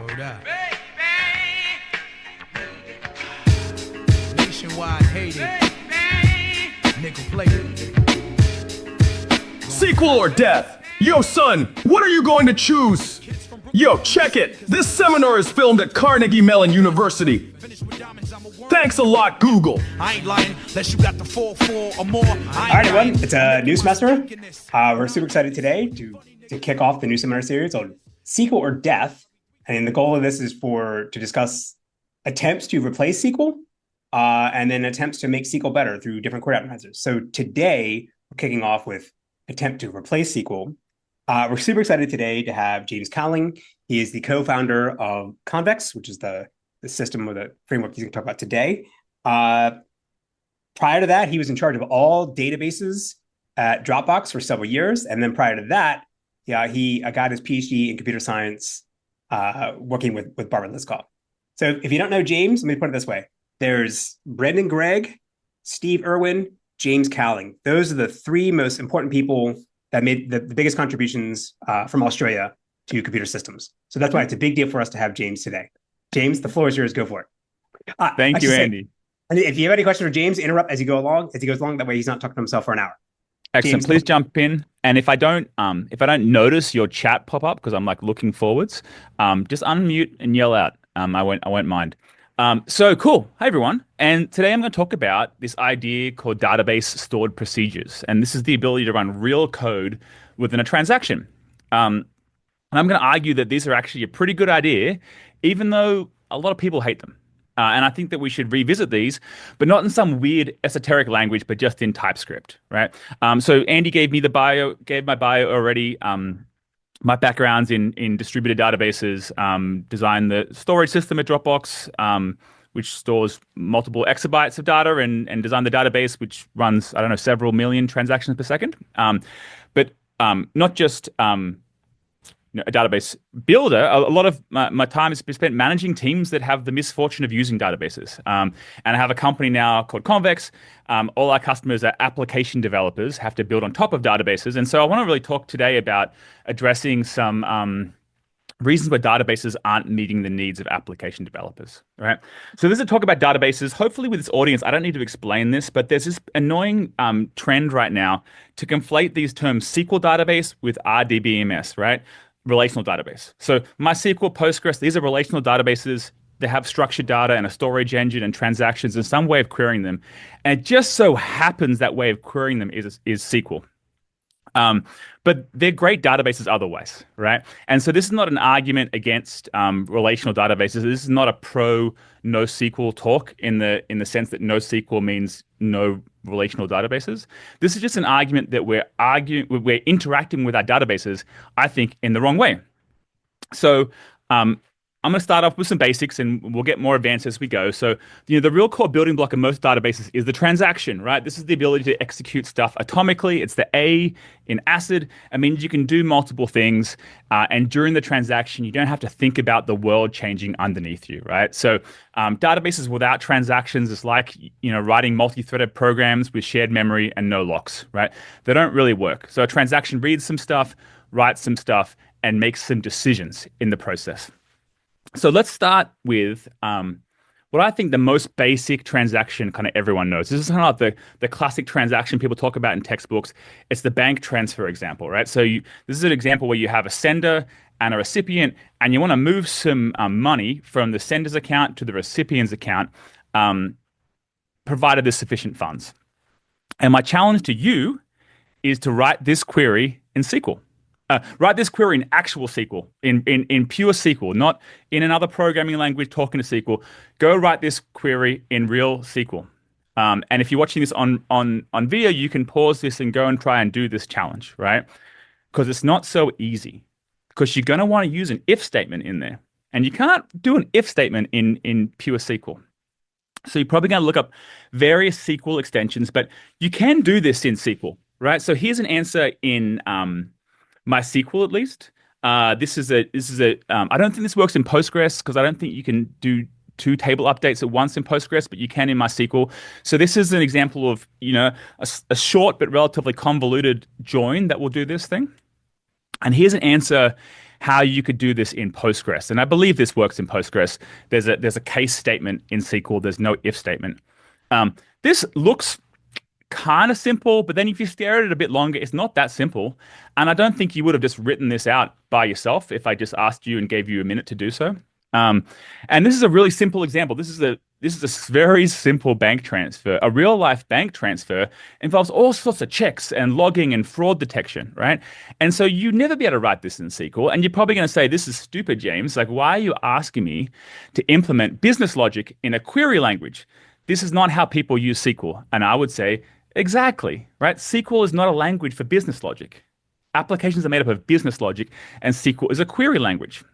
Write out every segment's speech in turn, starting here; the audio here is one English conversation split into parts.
Word up. Nationwide hated. Nickel plated. Sequel or death? Yo, son, what are you going to choose? Yo, check it. This seminar is filmed at Carnegie Mellon University. Thanks a lot, Google. I ain't lying, unless you got the 4-4 or more. All right, everyone. It's a new semester. We're super excited today to kick off the new seminar series on SQL or death. And the goal of this is to discuss attempts to replace SQL and then attempts to make SQL better through different query optimizers. So today, we're kicking off with attempt to replace SQL. We're super excited today to have James Cowling. He is the co-founder of Convex, which is the system or the framework he's going to talk about today. Prior to that, he was in charge of all databases at Dropbox for several years. And then prior to that, he got his PhD in computer science working with Barbara Liskov. So if you don't know James, let me put it this way. There's Brendan Gregg, Steve Irwin, James Cowling. Those are the three most important people that made the biggest contributions from Australia to computer systems. So that's why it's a big deal for us to have James today. James, the floor is yours. Go for it. Thank you, Andy. And if you have any questions for James, interrupt as he goes along. That way he's not talking to himself for an hour. Excellent. James, please jump in. And if I don't notice your chat pop up because I'm like looking forwards, just unmute and yell out. I won't mind. So cool. Hi everyone. And today I'm going to talk about this idea called database stored procedures. And this is the ability to run real code within a transaction. And I'm going to argue that these are actually a pretty good idea, even though a lot of people hate them. And I think that we should revisit these, but not in some weird esoteric language, but just in TypeScript, right? So Andy gave my bio already. My background's in distributed databases, designed the storage system at Dropbox, which stores multiple exabytes of data, and designed the database, which runs, I don't know, several million transactions per second. But not just a database builder. A lot of my time is spent managing teams that have the misfortune of using databases. And I have a company now called Convex. All our customers are application developers, have to build on top of databases. And so I want to really talk today about addressing some reasons why databases aren't meeting the needs of application developers, right? So this is a talk about databases. Hopefully with this audience, I don't need to explain this, but there's this annoying trend right now to conflate these terms SQL database with RDBMS, right? Relational database. So MySQL, Postgres, these are relational databases. They have structured data and a storage engine and transactions and some way of querying them. And it just so happens that way of querying them is SQL. But they're great databases otherwise, right? And so this is not an argument against relational databases. This is not a pro NoSQL talk in the sense that NoSQL means no relational databases. This is just an argument that we're interacting with our databases, I think, in the wrong way. So I'm going to start off with some basics and we'll get more advanced as we go. So, the real core building block of most databases is the transaction, right? This is the ability to execute stuff atomically. It's the A in ACID. It means you can do multiple things. And during the transaction, you don't have to think about the world changing underneath you, right? So databases without transactions is like, writing multi-threaded programs with shared memory and no locks, right? They don't really work. So a transaction reads some stuff, writes some stuff, and makes some decisions in the process. So let's start with what I think the most basic transaction kind of everyone knows. This is kind of like the classic transaction people talk about in textbooks. It's the bank transfer example, right? So this is an example where you have a sender and a recipient, and you want to move some money from the sender's account to the recipient's account, provided there's sufficient funds. And my challenge to you is to write this query in SQL. Write this query in actual SQL, in pure SQL, not in another programming language talking to SQL. Go write this query in real SQL. And if you're watching this on video, you can pause this and go and try and do this challenge, right? Because it's not so easy. Because you're going to want to use an if statement in there. And you can't do an if statement in pure SQL. So you're probably going to look up various SQL extensions, but you can do this in SQL, right? So here's an answer in MySQL at least. This is a. I don't think this works in Postgres because I don't think you can do two table updates at once in Postgres, but you can in MySQL. So this is an example of a short but relatively convoluted join that will do this thing. And here's an answer how you could do this in Postgres. And I believe this works in Postgres. There's a case statement in SQL. There's no if statement. This looks kind of simple, but then if you stare at it a bit longer, it's not that simple. And I don't think you would have just written this out by yourself if I just asked you and gave you a minute to do so. And this is a really simple example. This is a very simple bank transfer. A real life bank transfer involves all sorts of checks and logging and fraud detection, right? And so you'd never be able to write this in SQL. And you're probably going to say, this is stupid, James. Like, why are you asking me to implement business logic in a query language? This is not how people use SQL. And I would say, exactly, right? SQL is not a language for business logic. Applications are made up of business logic, and SQL is a query language.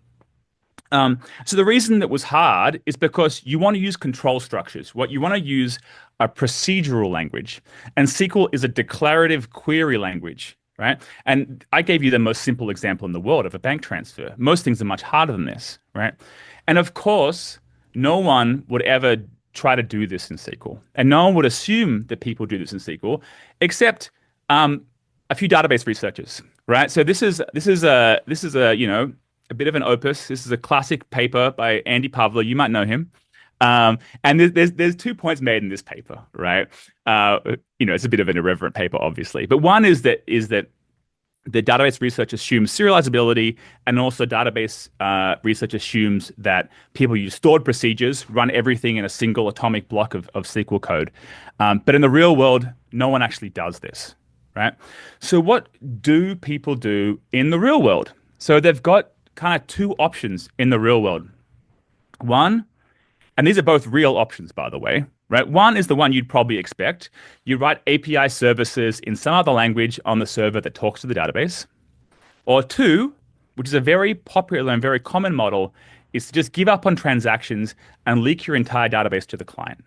So the reason that was hard is because you want to use control structures. What you want to use a procedural language, and SQL is a declarative query language, right? And I gave you the most simple example in the world of a bank transfer. Most things are much harder than this, right? And of course, no one would ever try to do this in SQL, and no one would assume that people do this in SQL, except a few database researchers, right? So this is a a bit of an opus. This is a classic paper by Andy Pavler. You might know him. And there's 2 points made in this paper, right? It's a bit of an irreverent paper, obviously. But one is that the database research assumes serializability, and also database research assumes that people use stored procedures, run everything in a single atomic block of SQL code. But in the real world, no one actually does this, right? So what do people do in the real world? So they've got kind of two options in the real world. One, and these are both real options, by the way, right? One is the one you'd probably expect. You write API services in some other language on the server that talks to the database. Or two, which is a very popular and very common model, is to just give up on transactions and leak your entire database to the client.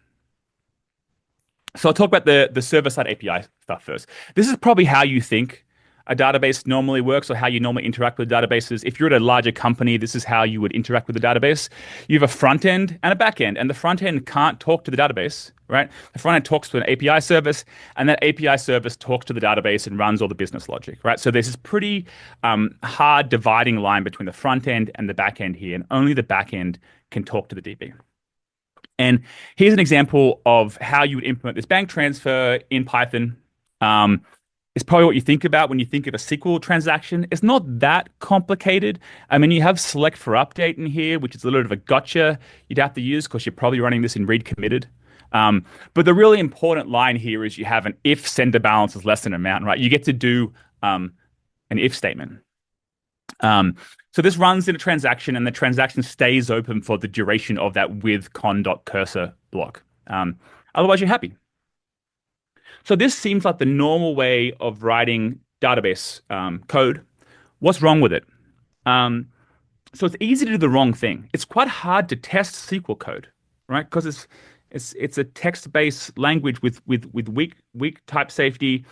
So I'll talk about the server-side API stuff first. This is probably how you think a database normally works, or how you normally interact with databases. If you're at a larger company, this is how you would interact with the database. You have a front end and a back end, and the front end can't talk to the database, right? The front end talks to an API service, and that API service talks to the database and runs all the business logic, right? So there's this pretty hard dividing line between the front end and the back end here, and only the back end can talk to the DB. And here's an example of how you would implement this bank transfer in Python. It's probably what you think about when you think of a SQL transaction. It's not that complicated. I mean, you have select for update in here, which is a little bit of a gotcha you'd have to use because you're probably running this in read committed. But the really important line here is you have an if sender balance is less than amount, right? You get to do an if statement. So this runs in a transaction, and the transaction stays open for the duration of that with con.cursor block. Otherwise, you're happy. So this seems like the normal way of writing database code. What's wrong with it? So it's easy to do the wrong thing. It's quite hard to test SQL code, right? Because it's a text-based language with weak type safety.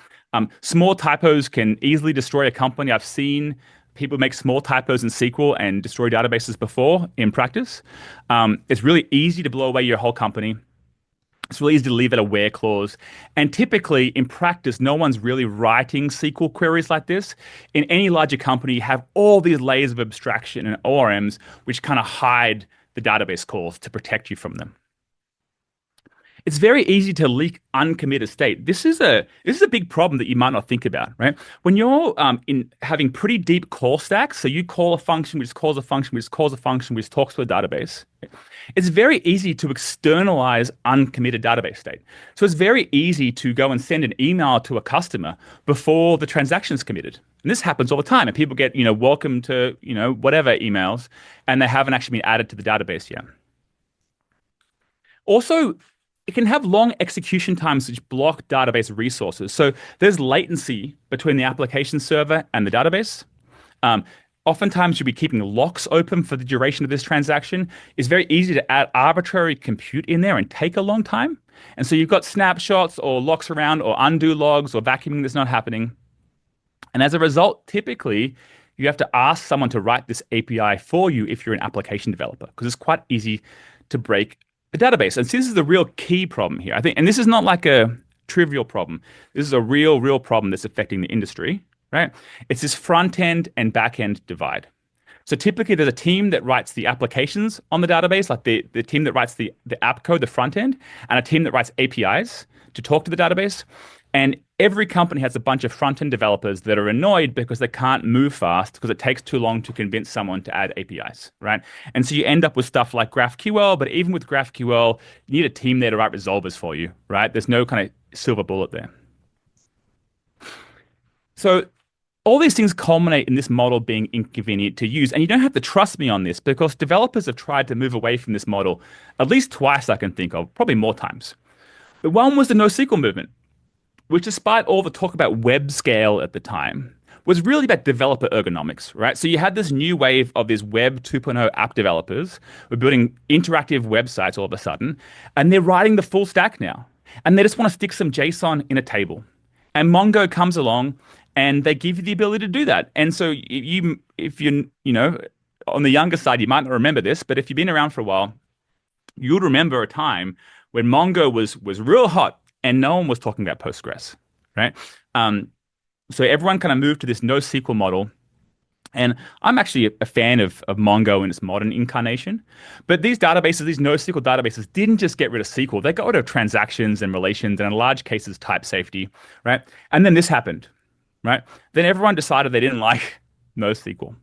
Small typos can easily destroy a company. I've seen people make small typos in SQL and destroy databases before in practice. It's really easy to blow away your whole company. It's really easy to leave it a where clause. And typically, in practice, no one's really writing SQL queries like this. In any larger company, you have all these layers of abstraction and ORMs which kind of hide the database calls to protect you from them. It's very easy to leak uncommitted state. This is a big problem that you might not think about, right? When you're in having pretty deep call stacks, so you call a function which calls a function which calls a function which talks to a database, it's very easy to externalize uncommitted database state. So it's very easy to go and send an email to a customer before the transaction is committed. And this happens all the time, and people get welcome to whatever emails, and they haven't actually been added to the database yet. Also, it can have long execution times which block database resources. So there's latency between the application server and the database. Oftentimes you'll be keeping locks open for the duration of this transaction. It's very easy to add arbitrary compute in there and take a long time. And so you've got snapshots or locks around or undo logs or vacuuming that's not happening. And as a result, typically, you have to ask someone to write this API for you if you're an application developer, because it's quite easy to break the database. And so this is the real key problem here, I think. And this is not like a trivial problem. This is a real problem that's affecting the industry, right? It's this front end and back end divide. So typically there's a team that writes the applications on the database, like the team that writes the app code, the front end, and a team that writes APIs to talk to the database. And every company has a bunch of front end developers that are annoyed because they can't move fast because it takes too long to convince someone to add APIs, right? And so you end up with stuff like GraphQL, but even with GraphQL, you need a team there to write resolvers for you, right? There's no kind of silver bullet there. So all these things culminate in this model being inconvenient to use. And you don't have to trust me on this because developers have tried to move away from this model at least twice I can think of, probably more times. But one was the NoSQL movement, which despite all the talk about web scale at the time, was really about developer ergonomics, right? So you had this new wave of these Web 2.0 app developers who are building interactive websites all of a sudden, and they're writing the full stack now. And they just want to stick some JSON in a table. And Mongo comes along and they give you the ability to do that. And so if you're, on the younger side, you might not remember this, but if you've been around for a while, you'll remember a time when Mongo was real hot and no one was talking about Postgres, right? So everyone kind of moved to this NoSQL model. And I'm actually a fan of Mongo in its modern incarnation. But these databases, these NoSQL databases, didn't just get rid of SQL. They got rid of transactions and relations and in large cases, type safety, right? And then this happened, right? Then everyone decided they didn't like NoSQL,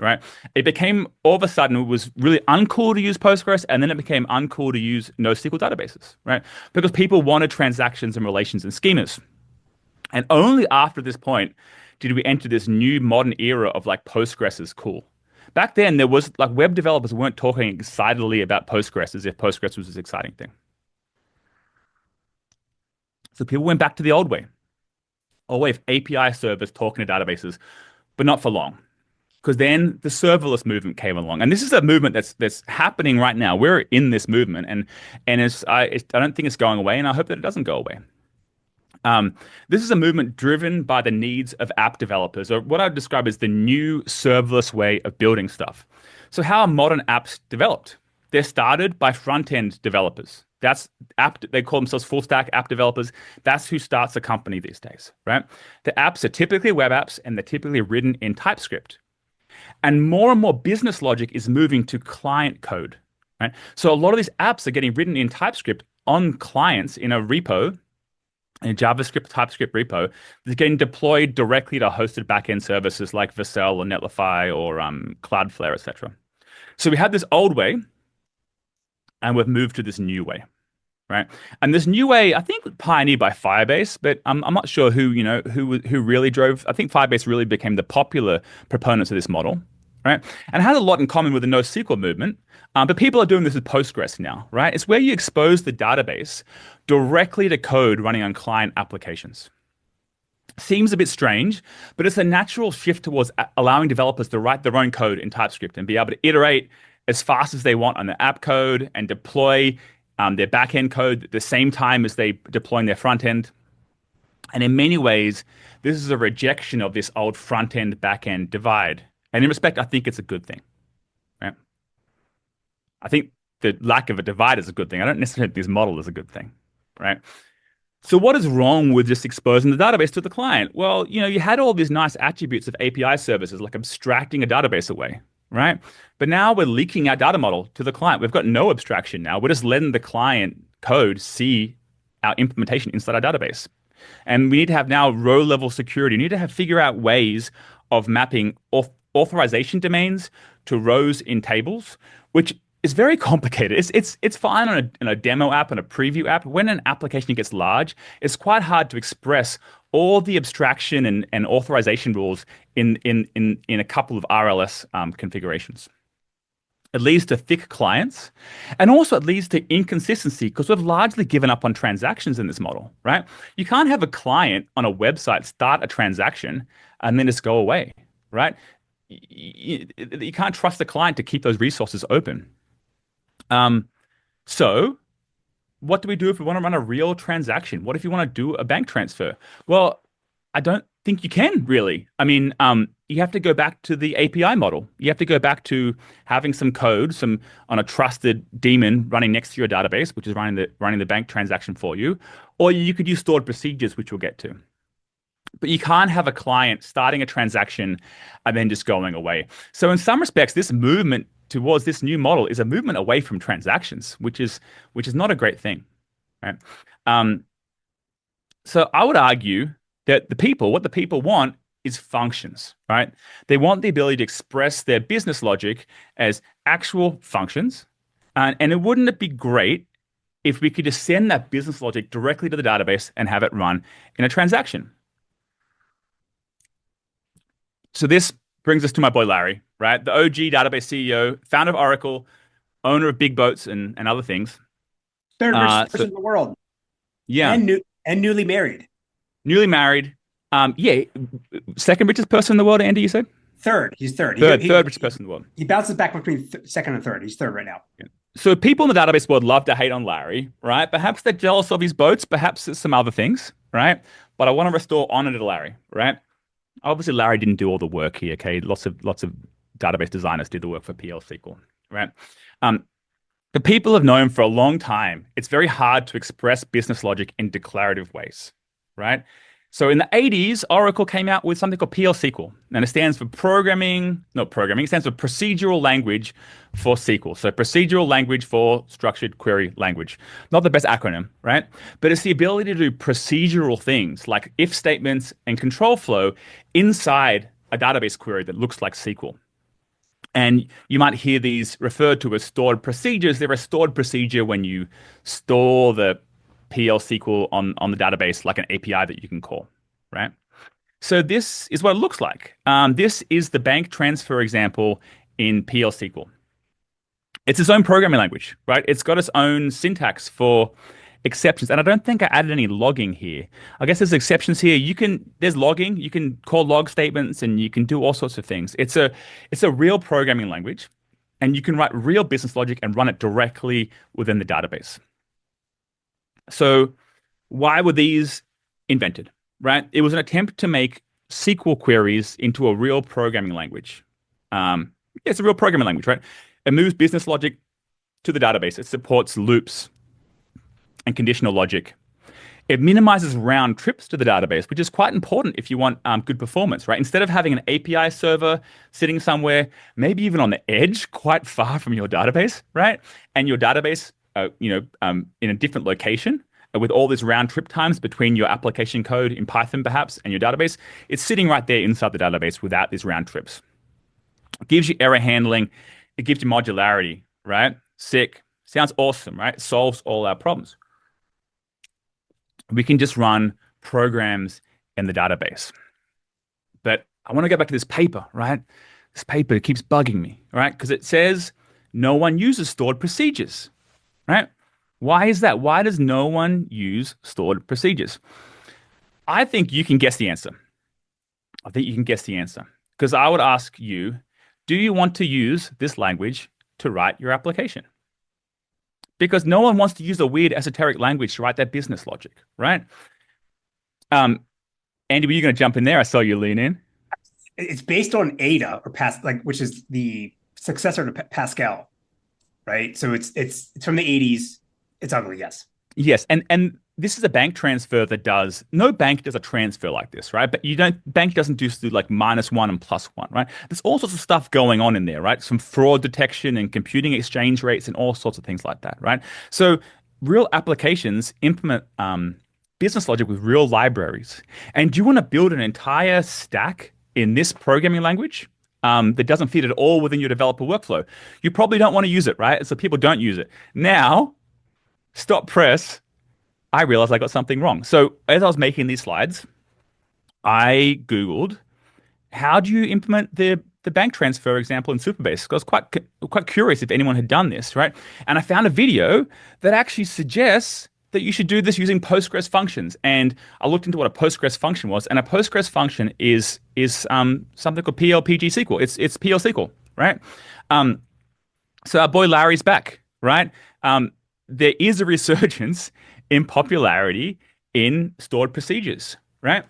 right? It became, all of a sudden, it was really uncool to use Postgres, and then it became uncool to use NoSQL databases, right? Because people wanted transactions and relations and schemas. And only after this point did we enter this new modern era of like Postgres is cool. Back then, there was like web developers weren't talking excitedly about Postgres as if Postgres was this exciting thing. So people went back to the old way of API servers talking to databases, but not for long. Because then the serverless movement came along. And this is a movement that's happening right now. We're in this movement, and I don't think it's going away, and I hope that it doesn't go away. This is a movement driven by the needs of app developers, or what I would describe as the new serverless way of building stuff. So how are modern apps developed? They're started by front-end developers. They call themselves full-stack app developers. That's who starts a company these days, right? The apps are typically web apps, and they're typically written in TypeScript. And more business logic is moving to client code, right? So a lot of these apps are getting written in TypeScript on clients in a repo, in a JavaScript, TypeScript repo, that's getting deployed directly to hosted backend services like Vercel or Netlify or Cloudflare, etc. So we had this old way, and we've moved to this new way, right? And this new way, I think, pioneered by Firebase, but I'm not sure who really drove. I think Firebase really became the popular proponents of this model, right? And it has a lot in common with the NoSQL movement, but people are doing this with Postgres now, right? It's where you expose the database directly to code running on client applications. Seems a bit strange, but it's a natural shift towards allowing developers to write their own code in TypeScript and be able to iterate as fast as they want on the app code and deploy their backend code at the same time as they deploying their front end. And in many ways, this is a rejection of this old front end back end divide. And in respect, I think it's a good thing, right? I think the lack of a divide is a good thing. I don't necessarily think this model is a good thing, right? So what is wrong with just exposing the database to the client? Well, you had all these nice attributes of API services, like abstracting a database away, right? But now we're leaking our data model to the client. We've got no abstraction now. We're just letting the client code see our implementation inside our database. And we need to have now row-level security. We need to figure out ways of mapping authorization domains to rows in tables, which is very complicated. It's fine on a demo app and a preview app. When an application gets large, it's quite hard to express all the abstraction and authorization rules in a couple of RLS configurations. It leads to thick clients, and also it leads to inconsistency because we've largely given up on transactions in this model, right? You can't have a client on a website start a transaction and then just go away, right? You can't trust the client to keep those resources open. So what do we do if we want to run a real transaction? What if you want to do a bank transfer? Well, I don't think you can really. I mean, you have to go back to the API model. You have to go back to having some code, on a trusted daemon running next to your database, which is running the bank transaction for you. Or you could use stored procedures, which we'll get to. But you can't have a client starting a transaction and then just going away. So in some respects, this movement towards this new model is a movement away from transactions, which is not a great thing, right? Um, so I would argue that what the people want is functions, right? They want the ability to express their business logic as actual functions. And wouldn't it be great if we could just send that business logic directly to the database and have it run in a transaction? So this brings us to my boy Larry, right? The OG database CEO, founder of Oracle, owner of Big Boats and other things. Third richest So person in the world, yeah, and newly married. newly married. Yeah, second richest person in the world, Andy, you said? Third, he's third. Third richest person in the world. He bounces back between second and third. He's third right now. Yeah. So people in the database world love to hate on Larry, right? Perhaps they're jealous of his boats, perhaps it's some other things, right? But I want to restore honor to Larry, right? Obviously, Larry didn't do all the work here. Okay, lots of database designers did the work for PL SQL, right? Um, the people have known for a long time it's very hard to express business logic in declarative ways, right? So in the 80s, Oracle came out with something called PL SQL, and it stands for not programming, it stands for procedural language for SQL. So procedural language for structured query language. Not the best acronym, right? But it's the ability to do procedural things like if statements and control flow inside a database query that looks like SQL. And you might hear these referred to as stored procedures. They're a stored procedure when you store the PL SQL on the database like an API that you can call, right? So this is what it looks like. This is the bank transfer example in PL SQL. It's its own programming language, right? It's got its own syntax for exceptions. And I don't think I added any logging here. I guess there's exceptions here. There's logging. You can call log statements and you can do all sorts of things. It's a real programming language, and you can write real business logic and run it directly within the database. So why were these invented, right? It was an attempt to make SQL queries into a real programming language. It's a real programming language, right? It moves business logic to the database. It supports loops and conditional logic. It minimizes round trips to the database, which is quite important if you want good performance, right? Instead of having an API server sitting somewhere, maybe even on the edge, quite far from your database, right? And your database in a different location with all these round trip times between your application code in Python, perhaps, and your database, it's sitting right there inside the database without these round trips. It gives you error handling. It gives you modularity, right? Sick. Sounds awesome, right? It solves all our problems. We can just run programs in the database. But I want to go back to this paper, right? This paper keeps bugging me, right? Because it says no one uses stored procedures. Right? Why is that? Why does no one use stored procedures? I think you can guess the answer. Because I would ask you, do you want to use this language to write your application? Because no one wants to use a weird esoteric language to write their business logic, right? Andy, were you going to jump in there? I saw you lean in. It's based on Ada which is the successor to Pascal. Right, so it's from the 80s. It's ugly, yes. Yes, and this is a bank transfer no bank does a transfer like this, right? But bank doesn't do like -1 and +1, right? There's all sorts of stuff going on in there, right? Some fraud detection and computing exchange rates and all sorts of things like that, right? So real applications implement business logic with real libraries. And do you want to build an entire stack in this programming language? That doesn't fit at all within your developer workflow, you probably don't want to use it, right? So people don't use it. Now, stop press, I realized I got something wrong. So as I was making these slides, I Googled, how do you implement the bank transfer example in Supabase? I was quite curious if anyone had done this, right? And I found a video that actually suggests that you should do this using Postgres functions. And I looked into what a Postgres function was, and a Postgres function is something called PLPG SQL. It's PL SQL, right? So our boy Larry's back, right? There is a resurgence in popularity in stored procedures, right?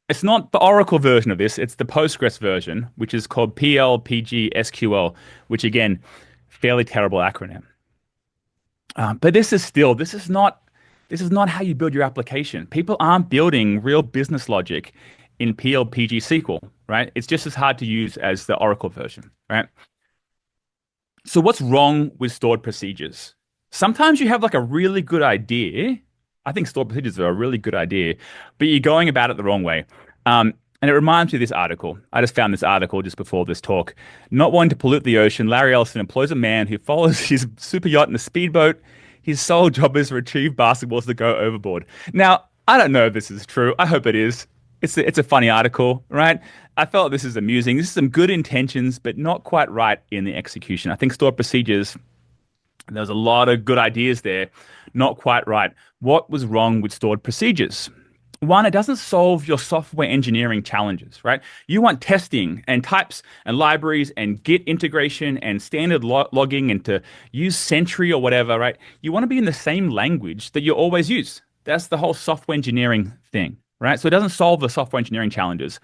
It's not the Oracle version of this, it's the Postgres version, which is called PLPG SQL, which again, fairly terrible acronym. But this is not how you build your application. People aren't building real business logic in PLPG SQL, right? It's just as hard to use as the Oracle version, right? So what's wrong with stored procedures? Sometimes you have like a really good idea. I think stored procedures are a really good idea, but you're going about it the wrong way. And it reminds me of this article. I just found this article just before this talk. Not wanting to pollute the ocean, Larry Ellison employs a man who follows his super yacht in a speedboat. His sole job is to retrieve basketballs that go overboard. Now, I don't know if this is true. I hope it is. It's a funny article, right? I felt this is amusing. This is some good intentions, but not quite right in the execution. I think stored procedures, there's a lot of good ideas there, not quite right. What was wrong with stored procedures? One, it doesn't solve your software engineering challenges, right? You want testing and types and libraries and Git integration and standard logging and to use Sentry or whatever, right? You want to be in the same language that you always use. That's the whole software engineering thing, right? So it doesn't solve the software engineering challenges.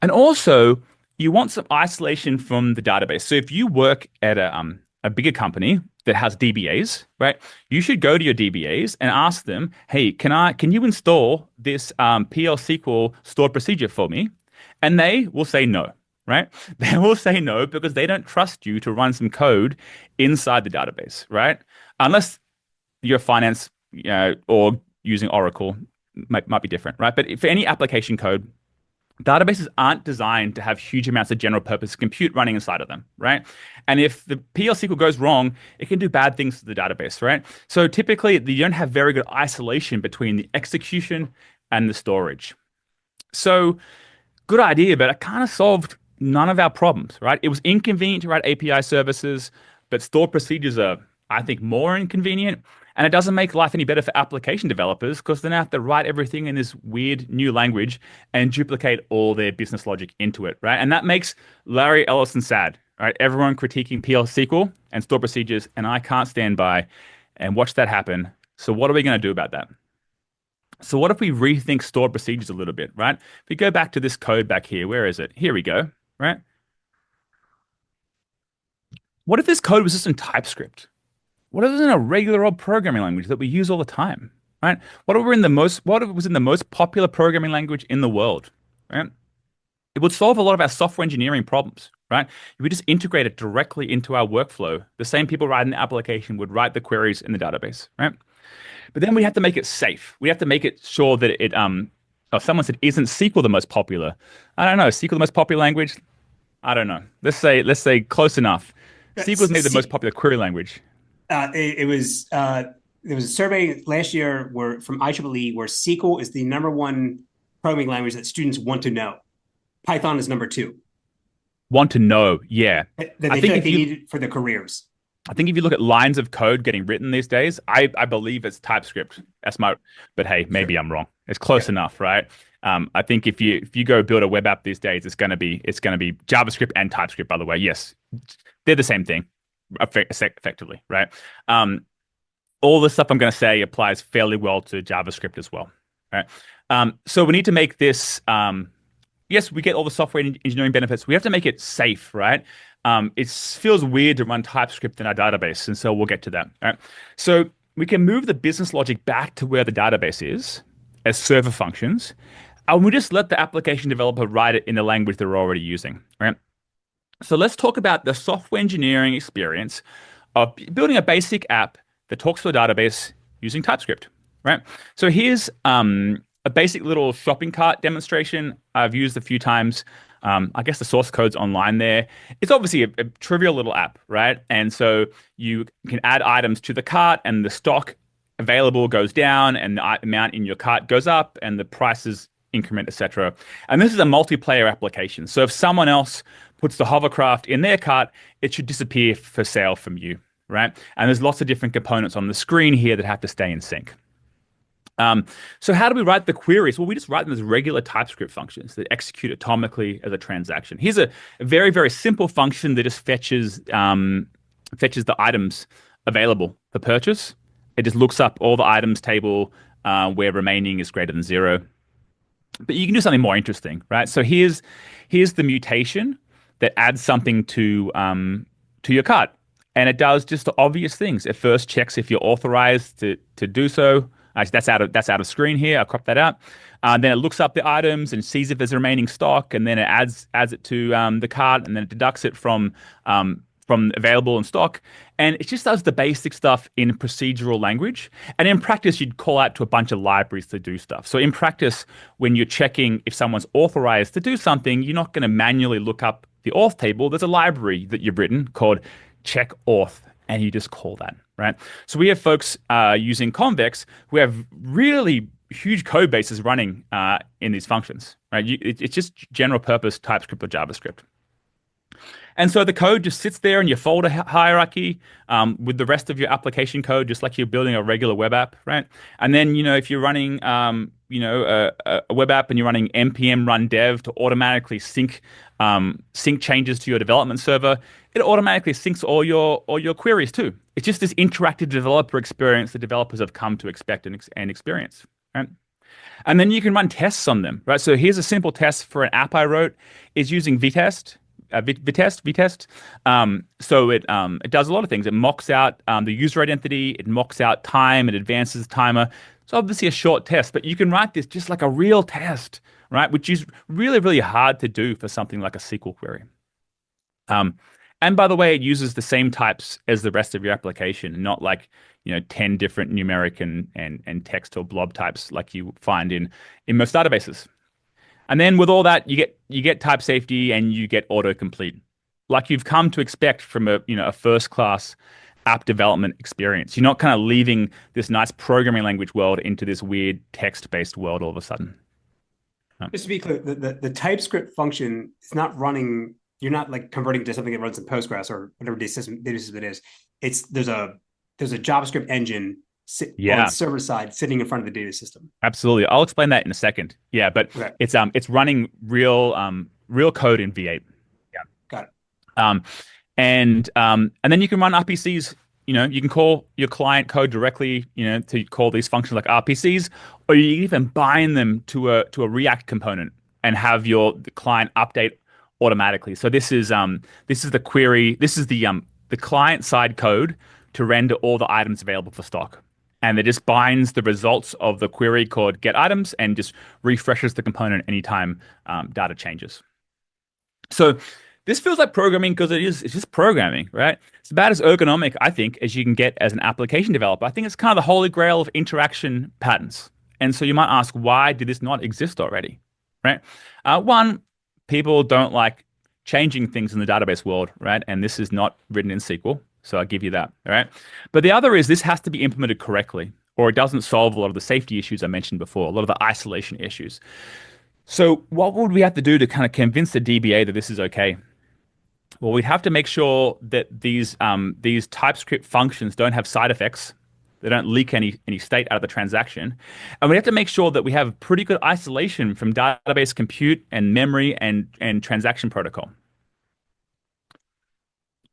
And also, you want some isolation from the database. So if you work at a bigger company that has DBAs, right? You should go to your DBAs and ask them, hey, can you install this PL SQL stored procedure for me? And they will say no, right? They will say no because they don't trust you to run some code inside the database, right? Unless you're finance, or using Oracle, might be different, right? But for any application code, databases aren't designed to have huge amounts of general purpose compute running inside of them, right? And if the PL SQL goes wrong, it can do bad things to the database, right? So typically, you don't have very good isolation between the execution and the storage. So good idea, but it kind of solved none of our problems, right? It was inconvenient to write API services, but stored procedures are, I think, more inconvenient. And it doesn't make life any better for application developers because then they have to write everything in this weird new language and duplicate all their business logic into it, right? And that makes Larry Ellison sad, right? Everyone critiquing PL SQL and stored procedures, and I can't stand by and watch that happen. So what are we going to do about that? So what if we rethink stored procedures a little bit, right? If we go back to this code back here, where is it? Here we go, right? What if this code was just in TypeScript? What if it was in a regular old programming language that we use all the time, right? What if it was in the most popular programming language in the world, right? It would solve a lot of our software engineering problems, right? If we just integrate it directly into our workflow, the same people writing the application would write the queries in the database, right? But then we have to make it safe. We have to make it sure that someone said, isn't SQL the most popular? I don't know. SQL the most popular language? I don't know. Let's say close enough. SQL is maybe the most popular query language. There was a survey last year from IEEE where SQL is the #1 programming language that students want to know. Python is #2. Want to know, yeah. That they feel like they need it for their careers. I think if you look at lines of code getting written these days, I believe it's TypeScript. But hey, maybe I'm wrong. It's close enough, right? I think if you go build a web app these days, it's gonna be JavaScript and TypeScript. By the way, yes, they're the same thing. Effectively, right? All the stuff I'm going to say applies fairly well to JavaScript as well, right? So we need to make this, yes, we get all the software engineering benefits. We have to make it safe, right? It feels weird to run TypeScript in our database, and so we'll get to that, right? So we can move the business logic back to where the database is as server functions, and we just let the application developer write it in the language they're already using, right? So let's talk about the software engineering experience of building a basic app that talks to a database using TypeScript, right? So here's a basic little shopping cart demonstration I've used a few times. I guess the source code's online there. It's obviously a trivial little app, right? And so you can add items to the cart and the stock available goes down and the amount in your cart goes up and the prices increment, etc. And this is a multiplayer application. So if someone else puts the hovercraft in their cart, it should disappear for sale from you, right? And there's lots of different components on the screen here that have to stay in sync. So how do we write the queries? Well, we just write them as regular TypeScript functions that execute atomically as a transaction. Here's a very, very simple function that just fetches the items available for purchase. It just looks up all the items table where remaining is greater than 0. But you can do something more interesting, right? So here's the mutation that adds something to your cart. And it does just the obvious things. It first checks if you're authorized to do so. That's out of screen here. I'll crop that out. Then it looks up the items and sees if there's remaining stock, and then it adds it to the cart, and then it deducts it from available in stock. And it just does the basic stuff in procedural language. And in practice, you'd call out to a bunch of libraries to do stuff. So in practice, when you're checking if someone's authorized to do something, you're not going to manually look up the auth table. There's a library that you've written called check auth, and you just call that, right? So we have folks using convex who have really huge code bases running in these functions, right? It's just general purpose TypeScript or JavaScript. And so the code just sits there in your folder hierarchy with the rest of your application code, just like you're building a regular web app, right? And then, if you're running, a web app and you're running npm run dev to automatically sync changes to your development server, it automatically syncs all your queries too. It's just this interactive developer experience that developers have come to expect and experience, right? And then you can run tests on them, right? So here's a simple test for an app I wrote, is using Vitest. So it does a lot of things. It mocks out the user identity, it mocks out time, it advances the timer. It's obviously a short test, but you can write this just like a real test, right? Which is really, really hard to do for something like a SQL query. And by the way, it uses the same types as the rest of your application, not like 10 different numeric and text or blob types like you find in most databases. And then with all that, you get type safety and you get autocomplete, like you've come to expect from a first-class app development experience. You're not kind of leaving this nice programming language world into this weird text-based world all of a sudden. Just to be clear, the TypeScript function is not running. You're not like converting to something that runs in Postgres or whatever data system it is. There's a JavaScript engine on the server side sitting in front of the data system. Absolutely. I'll explain that in a second. Yeah, but okay. It's running real code in V8. Yeah. Got it. And then you can run RPCs. You can call your client code directly, to call these functions like RPCs, or you can even bind them to a React component and have the client update automatically. So this is the query. This is the client side code to render all the items available for stock. And it just binds the results of the query called get items and just refreshes the component anytime data changes. So this feels like programming because it's just programming, right? It's about as ergonomic, I think, as you can get as an application developer. I think it's kind of the holy grail of interaction patterns. And so you might ask, why did this not exist already, right? One, people don't like changing things in the database world, right? And this is not written in SQL. So I'll give you that, all right? But the other is this has to be implemented correctly, or it doesn't solve a lot of the safety issues I mentioned before, a lot of the isolation issues. So what would we have to do to kind of convince the DBA that this is okay? Well, we'd have to make sure that these TypeScript functions don't have side effects. They don't leak any state out of the transaction. And we have to make sure that we have pretty good isolation from database compute and memory and transaction protocol.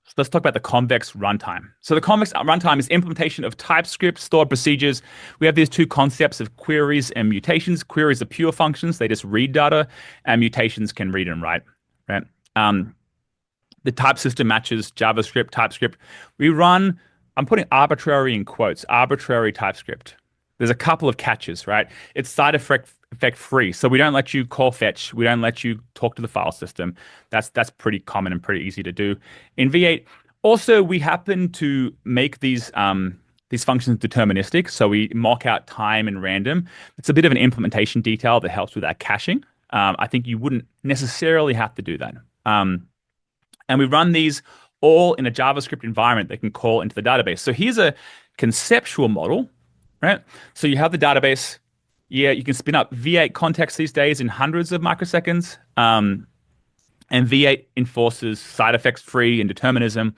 So let's talk about the convex runtime. So the convex runtime is implementation of TypeScript stored procedures. We have these two concepts of queries and mutations. Queries are pure functions. They just read data, and mutations can read and write, right? The type system matches JavaScript, TypeScript. We run, I'm putting arbitrary in quotes, arbitrary TypeScript. There's a couple of catches, right? It's side effect free. So we don't let you call fetch. We don't let you talk to the file system. That's pretty common and pretty easy to do. In V8, also, we happen to make these functions deterministic. So we mock out time and random. It's a bit of an implementation detail that helps with our caching. I think you wouldn't necessarily have to do that. And we run these all in a JavaScript environment that can call into the database. So here's a conceptual model, right? So you have the database. Yeah, you can spin up V8 context these days in hundreds of microseconds. And V8 enforces side effects free and determinism.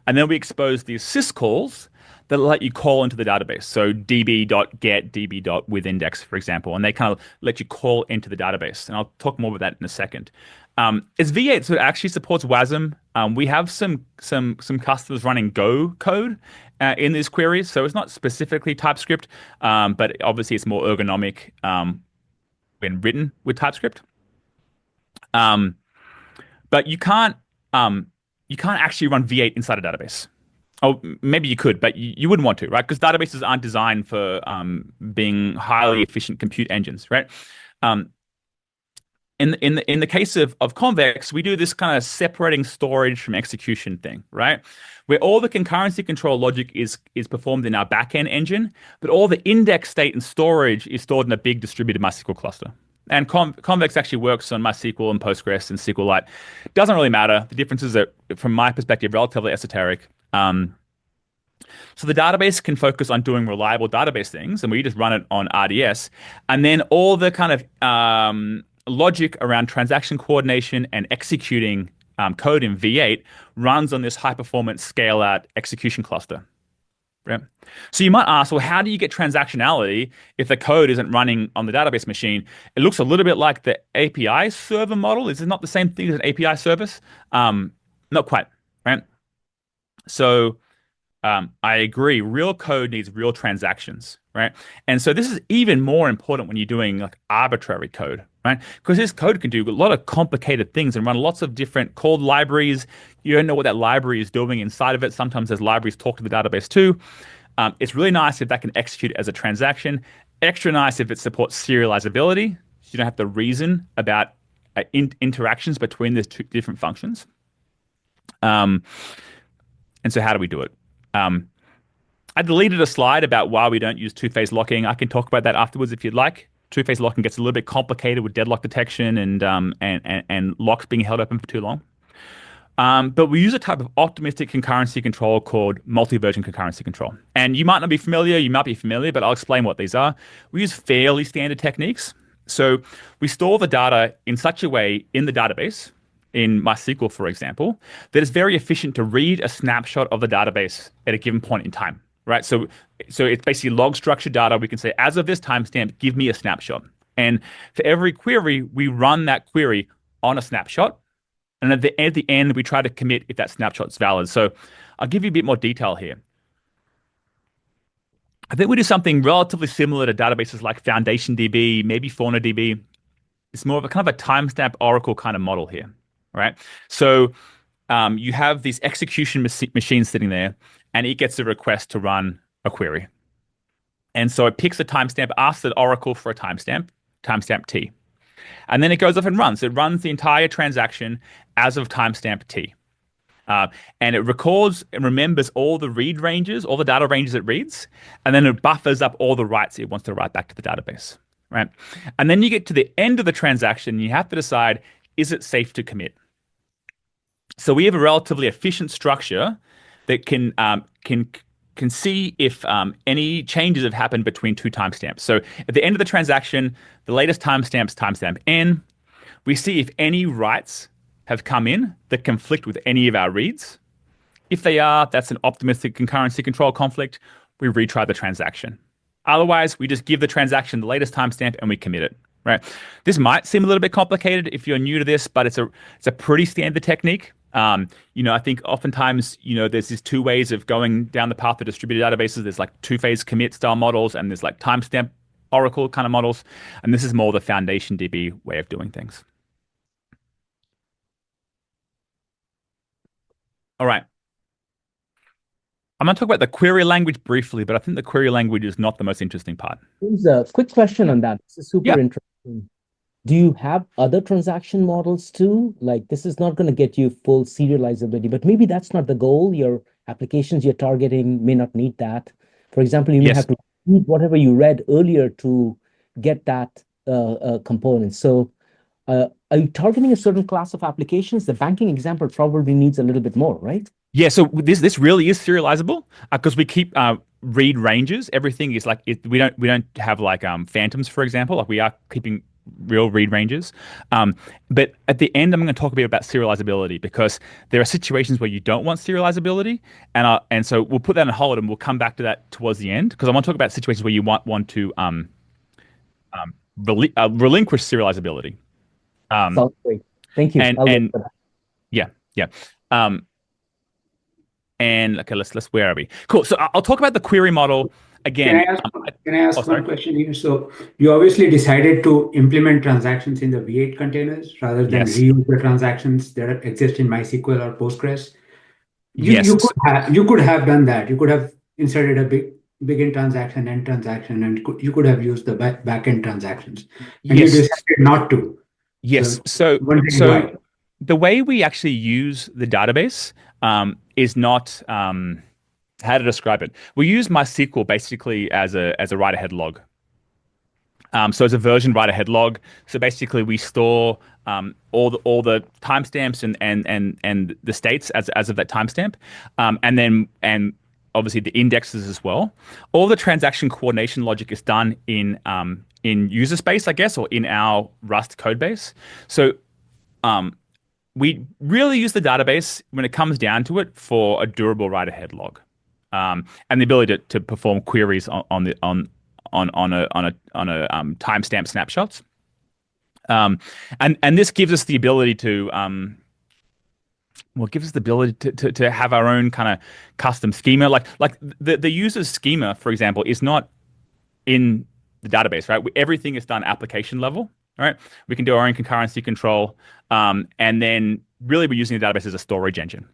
And then we expose these syscalls that let you call into the database. So db.get, db.withindex, for example, and they kind of let you call into the database. And I'll talk more about that in a second. It's V8, so it actually supports WASM. We have some customers running Go code in these queries, so it's not specifically TypeScript, but obviously it's more ergonomic when written with TypeScript. But you can't actually run V8 inside a database. Oh, maybe you could, but you wouldn't want to, right? Because databases aren't designed for being highly efficient compute engines, right? Um, in the case of convex, we do this kind of separating storage from execution thing, right? Where all the concurrency control logic is performed in our backend engine, but all the index state and storage is stored in a big distributed MySQL cluster. And convex actually works on MySQL and Postgres and SQLite. Doesn't really matter. The differences are, from my perspective, relatively esoteric. So the database can focus on doing reliable database things, and we just run it on RDS. And then all the kind of logic around transaction coordination and executing code in V8 runs on this high-performance scale-out execution cluster. Right? So you might ask, well, how do you get transactionality if the code isn't running on the database machine? It looks a little bit like the API server model. Is it not the same thing as an API service? Not quite, right? So I agree. Real code needs real transactions, right? And so this is even more important when you're doing like arbitrary code, right? Because this code can do a lot of complicated things and run lots of different called libraries. You don't know what that library is doing inside of it. Sometimes those libraries talk to the database too. It's really nice if that can execute as a transaction. Extra nice if it supports serializability. So you don't have to reason about interactions between these two different functions. And so how do we do it? I deleted a slide about why we don't use two-phase locking. I can talk about that afterwards if you'd like. Two-phase locking gets a little bit complicated with deadlock detection and locks being held open for too long. But we use a type of optimistic concurrency control called multi-version concurrency control. And you might not be familiar, you might be familiar, but I'll explain what these are. We use fairly standard techniques. So we store the data in such a way in the database, in MySQL, for example, that it's very efficient to read a snapshot of the database at a given point in time, right? So it's basically log structured data. We can say, as of this timestamp, give me a snapshot. And for every query, we run that query on a snapshot. And at the end, we try to commit if that snapshot's valid. So I'll give you a bit more detail here. I think we do something relatively similar to databases like FoundationDB, maybe FaunaDB. It's more of a kind of a timestamp Oracle kind of model here. Right. So you have these execution machines sitting there, and it gets a request to run a query. And so it picks a timestamp, asks the Oracle for a timestamp T. And then it goes off and runs. It runs the entire transaction as of timestamp T. And it records and remembers all the read ranges, all the data ranges it reads, and then it buffers up all the writes it wants to write back to the database. Right. And then you get to the end of the transaction, and you have to decide, is it safe to commit? So we have a relatively efficient structure that can see if any changes have happened between two timestamps. So at the end of the transaction, the latest timestamp's timestamp N. We see if any writes have come in that conflict with any of our reads. If they are, that's an optimistic concurrency control conflict. We retry the transaction. Otherwise, we just give the transaction the latest timestamp and we commit it. Right. This might seem a little bit complicated if you're new to this, but it's a pretty standard technique. I think oftentimes, there's these two ways of going down the path of distributed databases. There's like two-phase commit style models, and there's like timestamp Oracle kind of models. And this is more the FoundationDB way of doing things. All right. I'm going to talk about the query language briefly, but I think the query language is not the most interesting part. There's a quick question on that. This is super Yeah. interesting. Do you have other transaction models too? Like, this is not going to get you full serializability, but maybe that's not the goal. Your applications you're targeting may not need that. For example, you may Yes. have to read whatever you read earlier to get that component. So are you targeting a certain class of applications? The banking example probably needs a little bit more, right? Yeah, so this really is serializable because we keep read ranges. Everything is like we don't have like phantoms, for example. Like we are keeping real read ranges. But at the end, I'm going to talk a bit about serializability because there are situations where you don't want serializability, and so we'll put that on hold and we'll come back to that towards the end because I want to talk about situations where you want to relinquish serializability. Sounds great. Thank you. I'll wait for that. Yeah. And okay, let's where are we? Cool. So I'll talk about the query model again. Can I ask one question here? So you obviously decided to implement transactions in the V8 containers rather than Yes. reuse the transactions that exist in MySQL or Postgres. Yes. You could have done that. You could have inserted a begin transaction, end transaction, and you could have used the backend transactions, and you Yes. decided not to. Yes. So wondering So why. the way we actually use the database is not how to describe it. We use MySQL basically as a write-ahead log. So it's a version write-ahead log. So basically, we store all the timestamps and the states as of that timestamp, and obviously the indexes as well. All the transaction coordination logic is done in user space, I guess, or in our Rust code base. So we really use the database when it comes down to it for a durable write-ahead log, and the ability to perform queries on a timestamp snapshots. And this gives us the ability to to have our own kind of custom schema. Like the user's schema, for example, is not in the database, right? Everything is done application level, right? We can do our own concurrency control, and then really we're using the database as a storage engine.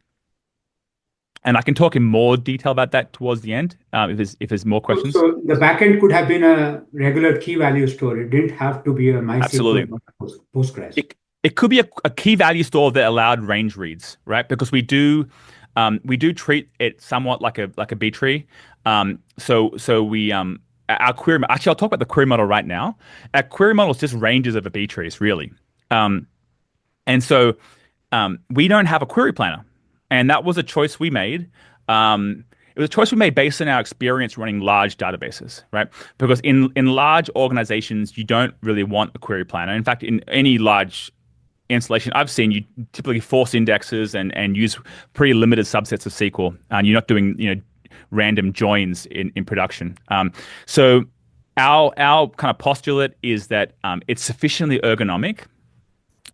And I can talk in more detail about that towards the end, if there's more questions. So the backend could have been a regular key value store. It didn't have to be a Absolutely. MySQL or Postgres. It could be a key value store that allowed range reads, right? Because we do treat it somewhat like a B tree. So we our query, actually I'll talk about the query model right now. Our query model is just ranges of a B trees, really. And so we don't have a query planner. And that was a choice we made. It was a choice we made based on our experience running large databases, right? Because in large organizations, you don't really want a query planner. In fact, in any large installation I've seen, you typically force indexes and use pretty limited subsets of SQL, and you're not doing random joins in production. So our kind of postulate is that it's sufficiently ergonomic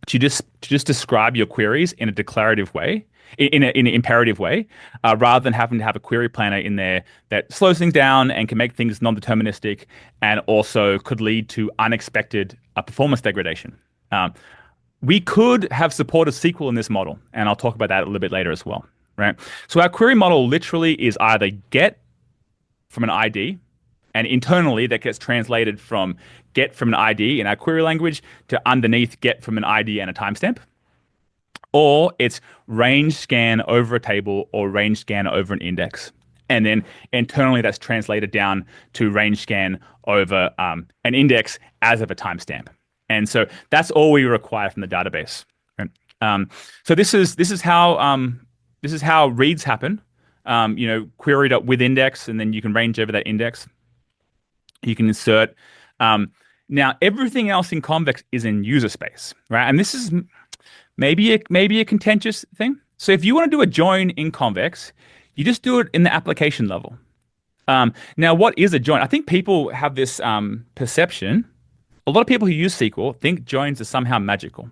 to just describe your queries in a declarative way, in an imperative way, rather than having to have a query planner in there that slows things down and can make things non-deterministic, and also could lead to unexpected performance degradation. We could have supported SQL in this model, and I'll talk about that a little bit later as well, right? So our query model literally is either get from an ID, and internally that gets translated from get from an ID in our query language to underneath get from an ID and a timestamp, or it's range scan over a table or range scan over an index. And then internally that's translated down to range scan over an index as of a timestamp. And so that's all we require from the database. Right? So this is how reads happen. Queried up with index, and then you can range over that index. You can insert. Now everything else in convex is in user space, right? And this is maybe a contentious thing. So if you want to do a join in convex, you just do it in the application level. Now, what is a join? I think people have this perception. A lot of people who use SQL think joins are somehow magical.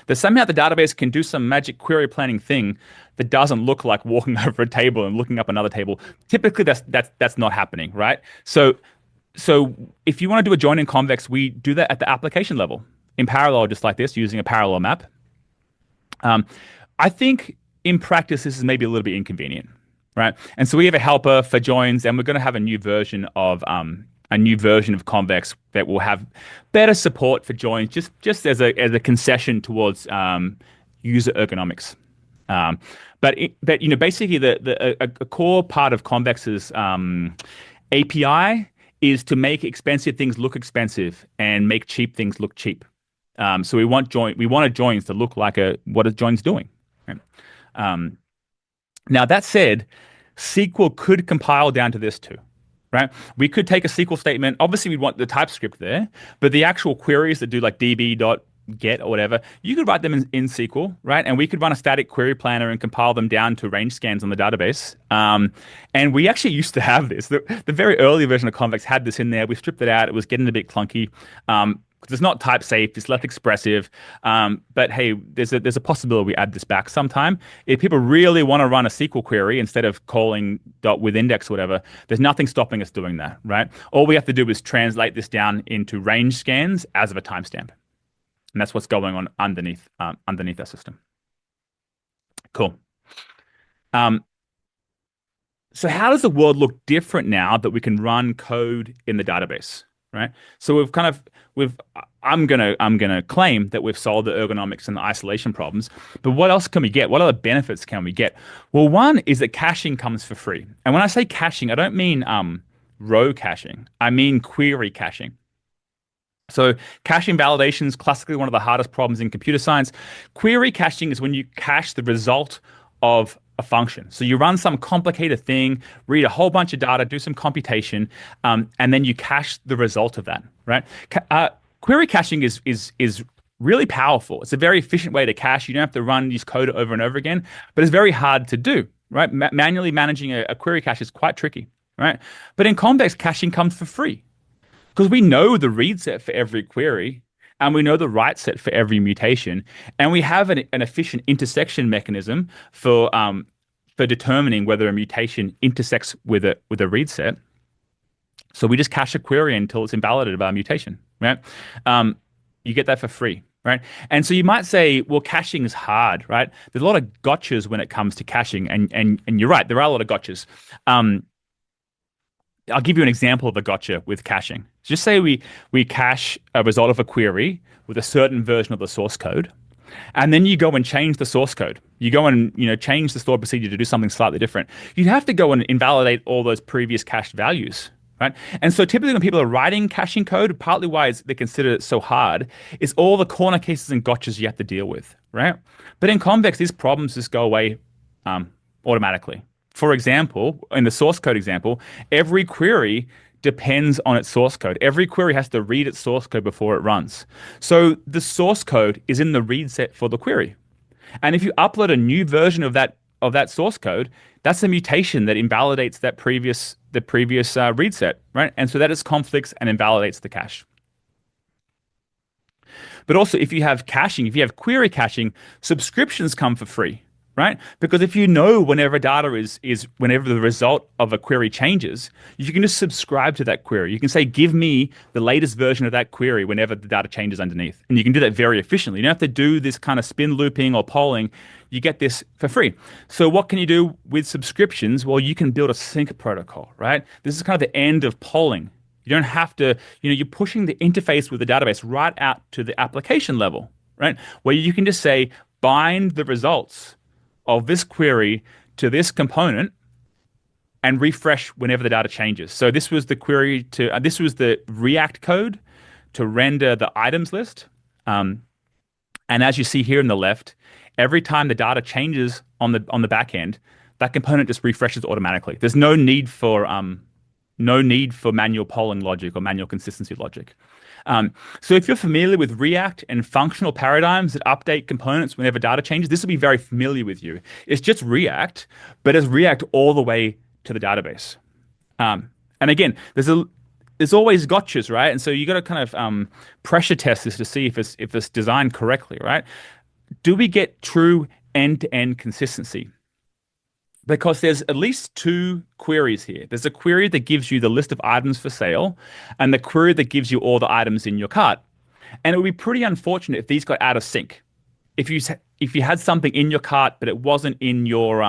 That somehow the database can do some magic query planning thing that doesn't look like walking over a table and looking up another table. Typically, that's not happening, right? So if you want to do a join in convex, we do that at the application level in parallel, just like this, using a parallel map. I think in practice, this is maybe a little bit inconvenient, right? And so we have a helper for joins, and we're going to have a new version of convex that will have better support for joins, just as a concession towards user ergonomics. But basically, a core part of convex's API is to make expensive things look expensive and make cheap things look cheap. So we want joins to look like what a join's doing. Right? Now that said, SQL could compile down to this too. Right? We could take a SQL statement. Obviously, we'd want the TypeScript there, but the actual queries that do like db.get or whatever, you could write them in SQL, right? And we could run a static query planner and compile them down to range scans on the database. And we actually used to have this. The very early version of Convex had this in there. We stripped it out. It was getting a bit clunky. Because it's not type safe, it's less expressive. But hey, there's a possibility we add this back sometime. If people really want to run a SQL query instead of calling with index or whatever, there's nothing stopping us doing that, right? All we have to do is translate this down into range scans as of a timestamp. And that's what's going on underneath our system. Cool. So how does the world look different now that we can run code in the database, right? So I'm gonna claim that we've solved the ergonomics and the isolation problems, but what else can we get? What other benefits can we get? Well, one is that caching comes for free. And when I say caching, I don't mean row caching. I mean query caching. So caching validation is classically one of the hardest problems in computer science. Query caching is when you cache the result of a function. So you run some complicated thing, read a whole bunch of data, do some computation, and then you cache the result of that, right? Query caching is really powerful. It's a very efficient way to cache. You don't have to run this code over and over again, but it's very hard to do, right? Manually managing a query cache is quite tricky, right? But in convex, caching comes for free because we know the read set for every query and we know the write set for every mutation, and we have an efficient intersection mechanism for determining whether a mutation intersects with a read set. So we just cache a query until it's invalidated by a mutation, right? You get that for free, right? And so you might say, well, caching is hard, right? There's a lot of gotchas when it comes to caching, and you're right, there are a lot of gotchas. I'll give you an example of a gotcha with caching. Just say we cache a result of a query with a certain version of the source code, and then you go and change the source code. You go and change the stored procedure to do something slightly different. You'd have to go and invalidate all those previous cached values, right? And so typically when people are writing caching code, partly why they consider it so hard is all the corner cases and gotchas you have to deal with, right? But in convex, these problems just go away automatically. For example, in the source code example, every query depends on its source code. Every query has to read its source code before it runs. So the source code is in the read set for the query. And if you upload a new version of that source code, that's a mutation that invalidates the previous read set, right? And so that is conflicts and invalidates the cache. But also, if you have caching, if you have query caching, subscriptions come for free, right? Because if you know whenever data is whenever the result of a query changes, you can just subscribe to that query. You can say, give me the latest version of that query whenever the data changes underneath. And you can do that very efficiently. You don't have to do this kind of spin looping or polling. You get this for free. So what can you do with subscriptions? Well, you can build a sync protocol, right? This is kind of the end of polling. You don't have to, you're pushing the interface with the database right out to the application level, right? Where you can just say, bind the results of this query to this component and refresh whenever the data changes. So this was the query to, this was the React code to render the items list. And as you see here in the left, every time the data changes on the back end, that component just refreshes automatically. There's no need for manual polling logic or manual consistency logic. So if you're familiar with React and functional paradigms that update components whenever data changes, this will be very familiar with you. It's just React, but it's React all the way to the database. And again, there's always gotchas, right? And so you got to kind of pressure test this to see if it's designed correctly, right? Do we get true end-to-end consistency? Because there's at least two queries here. There's a query that gives you the list of items for sale and the query that gives you all the items in your cart. And it would be pretty unfortunate if these got out of sync. If you had something in your cart, but it wasn't in your,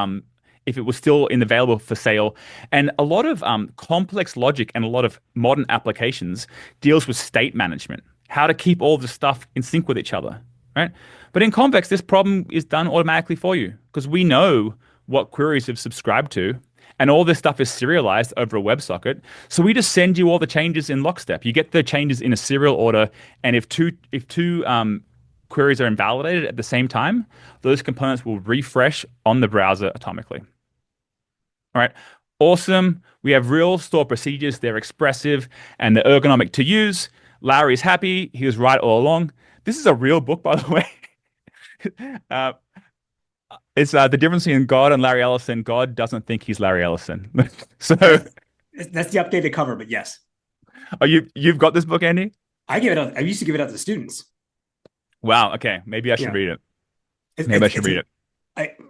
if it was still available for sale. And a lot of complex logic and a lot of modern applications deals with state management, how to keep all the stuff in sync with each other, right? But in convex, this problem is done automatically for you because we know what queries have subscribed to, and all this stuff is serialized over a WebSocket. So we just send you all the changes in lockstep. You get the changes in a serial order, and if two queries are invalidated at the same time, those components will refresh on the browser atomically. All right, awesome. We have real store procedures. They're expressive, and they're ergonomic to use. Larry's happy. He was right all along. This is a real book, by the way. It's the difference between God and Larry Ellison. God doesn't think he's Larry Ellison. So that's the updated cover, but yes. Oh, you've got this book, Andy? I give it out. I used to give it out to students. Wow. Okay. Maybe I should read it. Maybe I should read it.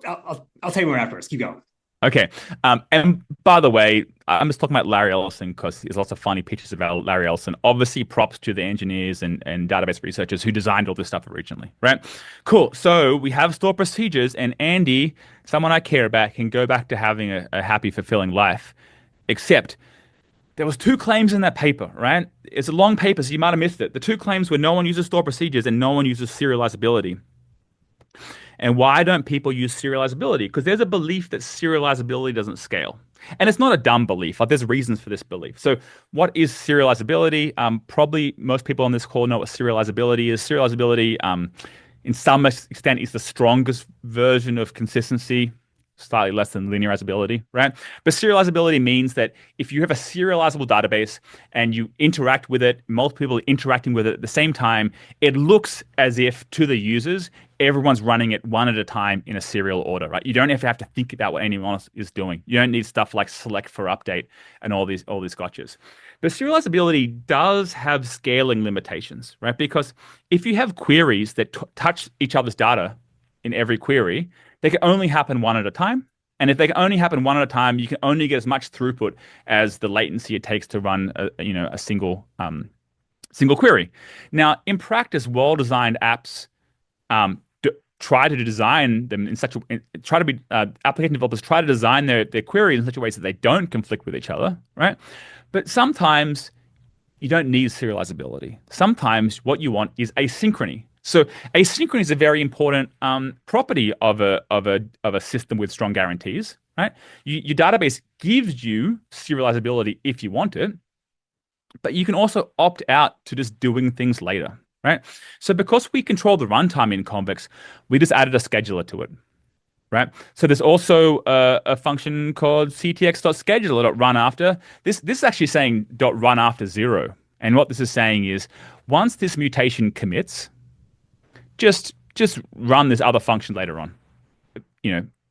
I'll tell you more afterwards. Keep going. Okay. And by the way, I'm just talking about Larry Ellison because there's lots of funny pictures about Larry Ellison. Obviously, props to the engineers and database researchers who designed all this stuff originally, right? Cool. So we have stored procedures, and Andy, someone I care about, can go back to having a happy, fulfilling life. Except there was two claims in that paper, right? It's a long paper, so you might have missed it. The two claims were no one uses stored procedures and no one uses serializability. And why don't people use serializability? Because there's a belief that serializability doesn't scale. And it's not a dumb belief. Like there's reasons for this belief. So what is serializability? Probably most people on this call know what serializability is. Serializability, in some extent, is the strongest version of consistency, slightly less than linearizability, right? But serializability means that if you have a serializable database and you interact with it, multiple people interacting with it at the same time, it looks as if to the users, everyone's running it one at a time in a serial order, right? You don't have to think about what anyone else is doing. You don't need stuff like select for update and all these gotchas. But serializability does have scaling limitations, right? Because if you have queries that touch each other's data in every query, they can only happen one at a time. And if they can only happen one at a time, you can only get as much throughput as the latency it takes to run a single query. Now, in practice, well-designed apps try to design them in such a application developers try to design their queries in such a way that they don't conflict with each other, right? But sometimes you don't need serializability. Sometimes what you want is asynchrony. So asynchrony is a very important property of a system with strong guarantees, right? Your database gives you serializability if you want it, but you can also opt out to just doing things later, right? So because we control the runtime in convex, we just added a scheduler to it, right? So there's also a function called ctx.scheduler.runAfter. This is actually saying .runAfter 0. And what this is saying is once this mutation commits, just run this other function later on,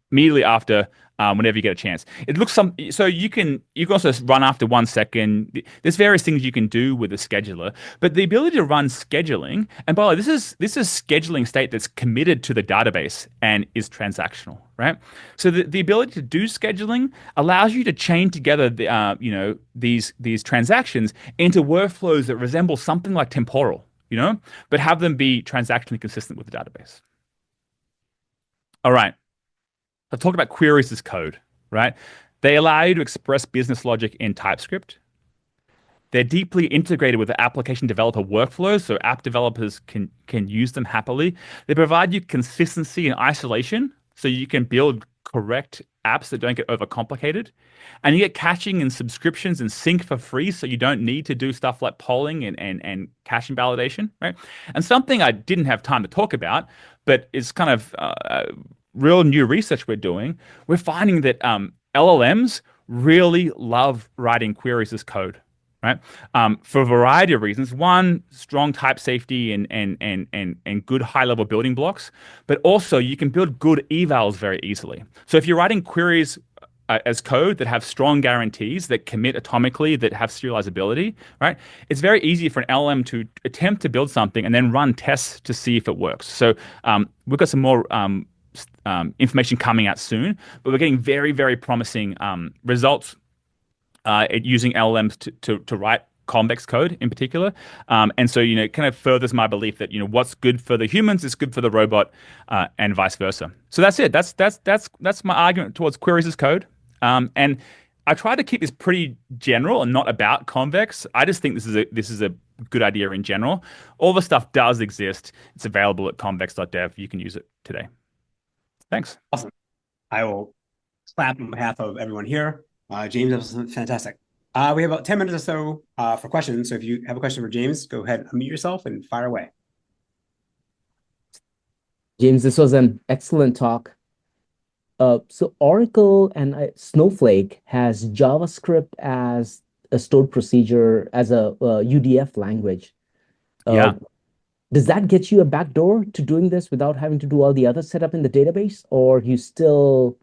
immediately after, whenever you get a chance. It looks so you can also run after 1 second. There's various things you can do with the scheduler, but the ability to run scheduling, and by the way, this is scheduling state that's committed to the database and is transactional, right? So the ability to do scheduling allows you to chain together these transactions into workflows that resemble something like temporal, but have them be transactionally consistent with the database. All right. I've talked about queries as code, right? They allow you to express business logic in TypeScript. They're deeply integrated with the application developer workflows, so app developers can use them happily. They provide you consistency and isolation, so you can build correct apps that don't get overcomplicated. And you get caching and subscriptions and sync for free, so you don't need to do stuff like polling and caching validation, right? And something I didn't have time to talk about, but it's kind of real new research we're finding that LLMs really love writing queries as code, right? For a variety of reasons. One, strong type safety and good high-level building blocks, but also you can build good evals very easily. So if you're writing queries as code that have strong guarantees that commit atomically, that have serializability, right? It's very easy for an LLM to attempt to build something and then run tests to see if it works. So we've got some more information coming out soon, but we're getting very, very promising results at using LLMs to write convex code in particular. And so, it kind of furthers my belief that, what's good for the humans is good for the robot and vice versa. So that's it. That's my argument towards queries as code. And I try to keep this pretty general and not about convex. I just think this is a good idea in general. All the stuff does exist. It's available at convex.dev. You can use it today. Thanks. Awesome. I will clap on behalf of everyone here. James, that was fantastic. We have about 10 minutes or so for questions. So if you have a question for James, go ahead, unmute yourself and fire away. James, this was an excellent talk. So Oracle and Snowflake has JavaScript as a stored procedure, as a UDF language. Yeah. Does that get you a backdoor to doing this without having to do all the other setup in the database, or you still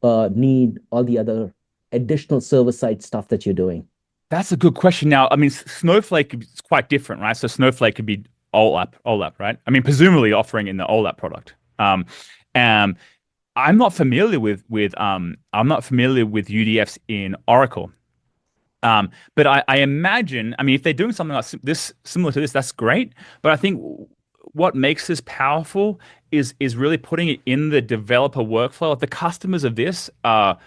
need all the other additional server-side stuff that you're doing? That's a good question. Now, I mean, Snowflake is quite different, right? So Snowflake could be OLAP, right? I mean, presumably offering in the OLAP product. I'm not familiar with UDFs in Oracle. But I imagine, I mean, if they're doing something like this, similar to this, that's great. But I think what makes this powerful is really putting it in the developer workflow. Like the customers of this are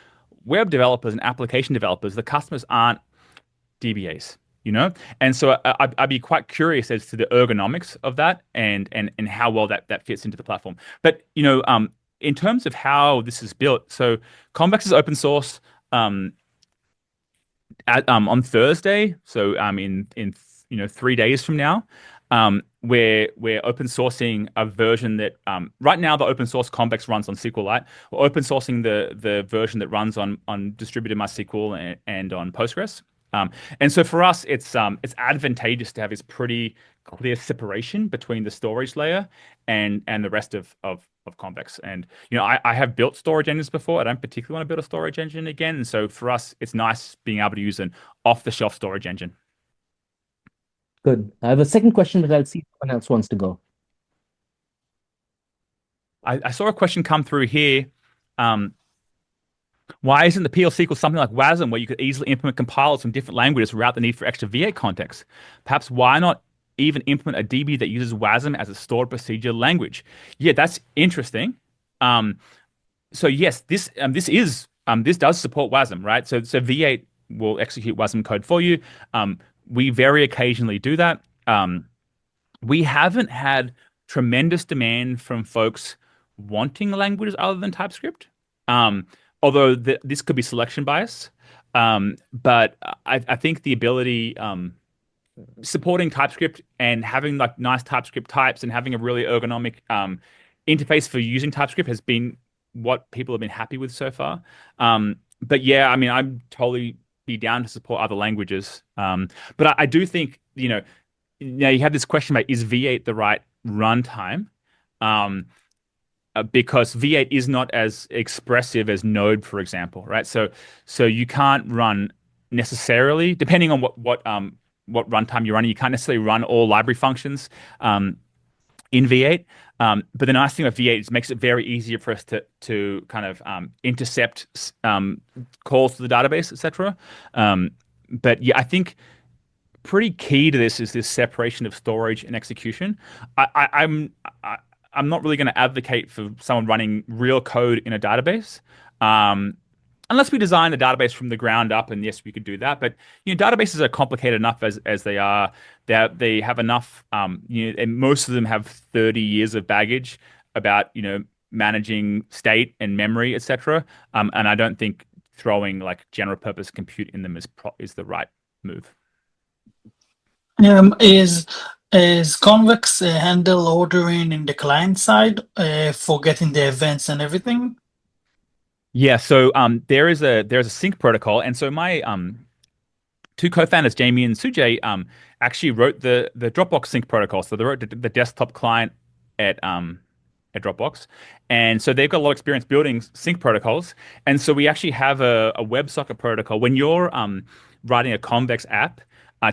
web developers and application developers. The customers aren't DBAs, you know? And so I'd be quite curious as to the ergonomics of that and how well that fits into the platform. But, you know, in terms of how this is built, so Convex is open source. On Thursday, so in 3 days from now, we're open sourcing a version that right now the open source Convex runs on SQLite. We're open sourcing the version that runs on distributed MySQL and on Postgres. And so for us, it's advantageous to have this pretty clear separation between the storage layer and the rest of Convex. And you know, I have built storage engines before. I don't particularly want to build a storage engine again. And so for us, it's nice being able to use an off-the-shelf storage engine. Good. I have a second question, but I'll see if someone else wants to go. I saw a question come through here. Why isn't the PL SQL something like WASM, where you could easily implement compilers from different languages without the need for extra V8 context? Perhaps why not even implement a DB that uses WASM as a stored procedure language? Yeah, that's interesting. So yes, this does support WASM, right? So V8 will execute WASM code for you. We very occasionally do that. We haven't had tremendous demand from folks wanting languages other than TypeScript. Although this could be selection bias. But I think the ability, supporting TypeScript and having like nice TypeScript types and having a really ergonomic interface for using TypeScript has been what people have been happy with so far. But yeah, I mean, I'm totally be down to support other languages. But I do think, you know, you have this question about, is V8 the right runtime? Because V8 is not as expressive as Node, for example, right? So you can't run necessarily, depending on what runtime you're running, you can't necessarily run all library functions in V8. But the nice thing about V8 is it makes it very easier for us to kind of intercept calls to the database, etc. But yeah, I think pretty key to this is this separation of storage and execution. I'm not really going to advocate for someone running real code in a database, unless we design a database from the ground up. And yes, we could do that. But you know, databases are complicated enough as they are. They have enough. You know, and most of them have 30 years of baggage about managing state and memory, etc. And I don't think throwing like general purpose compute in them is the right move. Is Convex handle ordering in the client side for getting the events and everything? Yeah, so there's a sync protocol, and so my two co-founders, Jamie and Sujay, actually wrote the Dropbox sync protocol. So they wrote the desktop client at Dropbox, and so they've got a lot of experience building sync protocols. And so we actually have a WebSocket protocol. When you're writing a Convex app,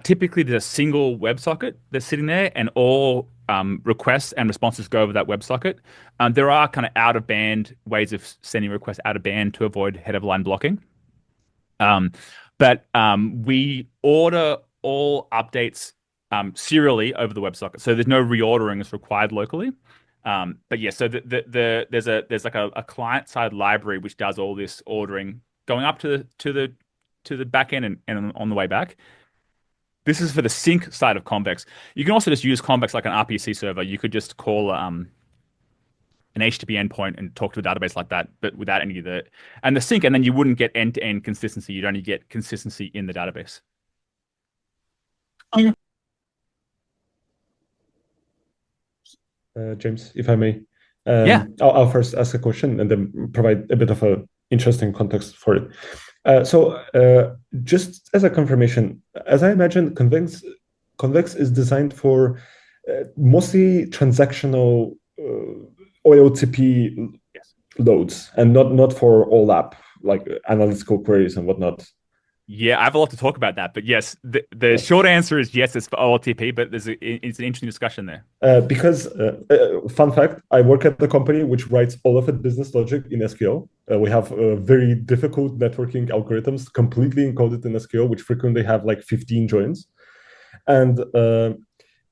typically there's a single WebSocket that's sitting there, and all requests and responses go over that WebSocket. There are kind of out-of-band ways of sending requests out-of-band to avoid head-of-line blocking. But we order all updates serially over the WebSocket, so there's no reordering is required locally. But yeah, so there's like a client-side library which does all this ordering going up to the back end and on the way back. This is for the sync side of Convex. You can also just use Convex like an RPC server. You could just call an HTTP endpoint and talk to a database like that, but without any of the sync, and then you wouldn't get end-to-end consistency. You'd only get consistency in the database. Okay. James, if I may, Yeah. I'll first ask a question and then provide a bit of a interesting context for it. So just as a confirmation, as I imagine, Convex is designed for mostly transactional OLTP loads, and not for all app like analytical queries and whatnot. Yeah, I have a lot to talk about that, but yes, the short answer is yes, it's for OLTP, but it's an interesting discussion there. Because fun fact, I work at the company which writes all of its business logic in SQL. We have very difficult networking algorithms completely encoded in SQL, which frequently have like 15 joins. And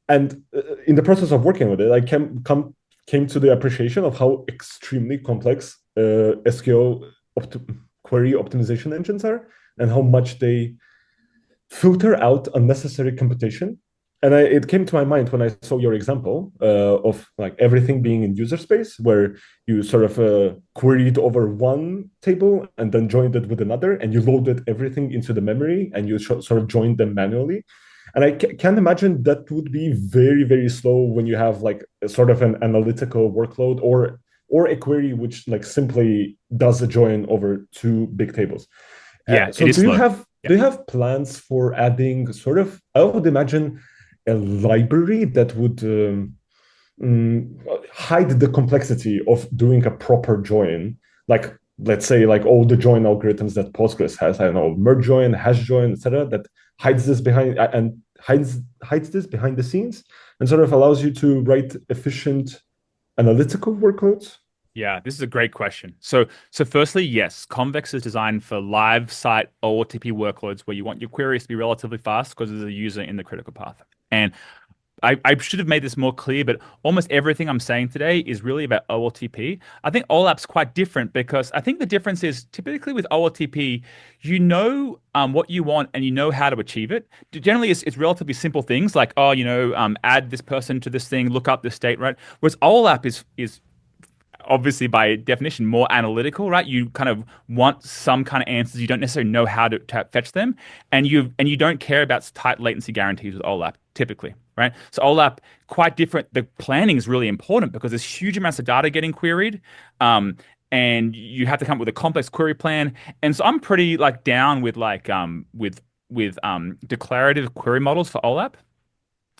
in the process of working with it, I came to the appreciation of how extremely complex SQL query optimization engines are, and how much they filter out unnecessary computation. And it came to my mind when I saw your example of like everything being in user space, where you sort of queried over one table and then joined it with another, and you loaded everything into the memory and you sort of joined them manually. And I can imagine that would be very, very slow when you have like a sort of an analytical workload or a query which like simply does a join over two big tables. Yeah, So it is slow. do you have plans for adding sort of, I would imagine, a library that would hide the complexity of doing a proper join, like let's say like all the join algorithms that Postgres has, I don't know, merge join, hash join, etc., that hides this behind and hides this behind the scenes and sort of allows you to write efficient analytical workloads? Yeah, this is a great question. So firstly, yes, Convex is designed for live site OLTP workloads where you want your queries to be relatively fast because there's a user in the critical path. And I should have made this more clear, but almost everything I'm saying today is really about OLTP. I think OLAP's quite different because I think the difference is typically with OLTP, you know what you want and you know how to achieve it. Generally, it's relatively simple things like, oh, add this person to this thing, look up this state, right? Whereas OLAP is obviously by definition more analytical, right? You kind of want some kind of answers. You don't necessarily know how to fetch them, and you don't care about tight latency guarantees with OLAP typically, right? So OLAP quite different. The planning is really important because there's huge amounts of data getting queried, and you have to come up with a complex query plan. And so I'm pretty like down with like with declarative query models for OLAP.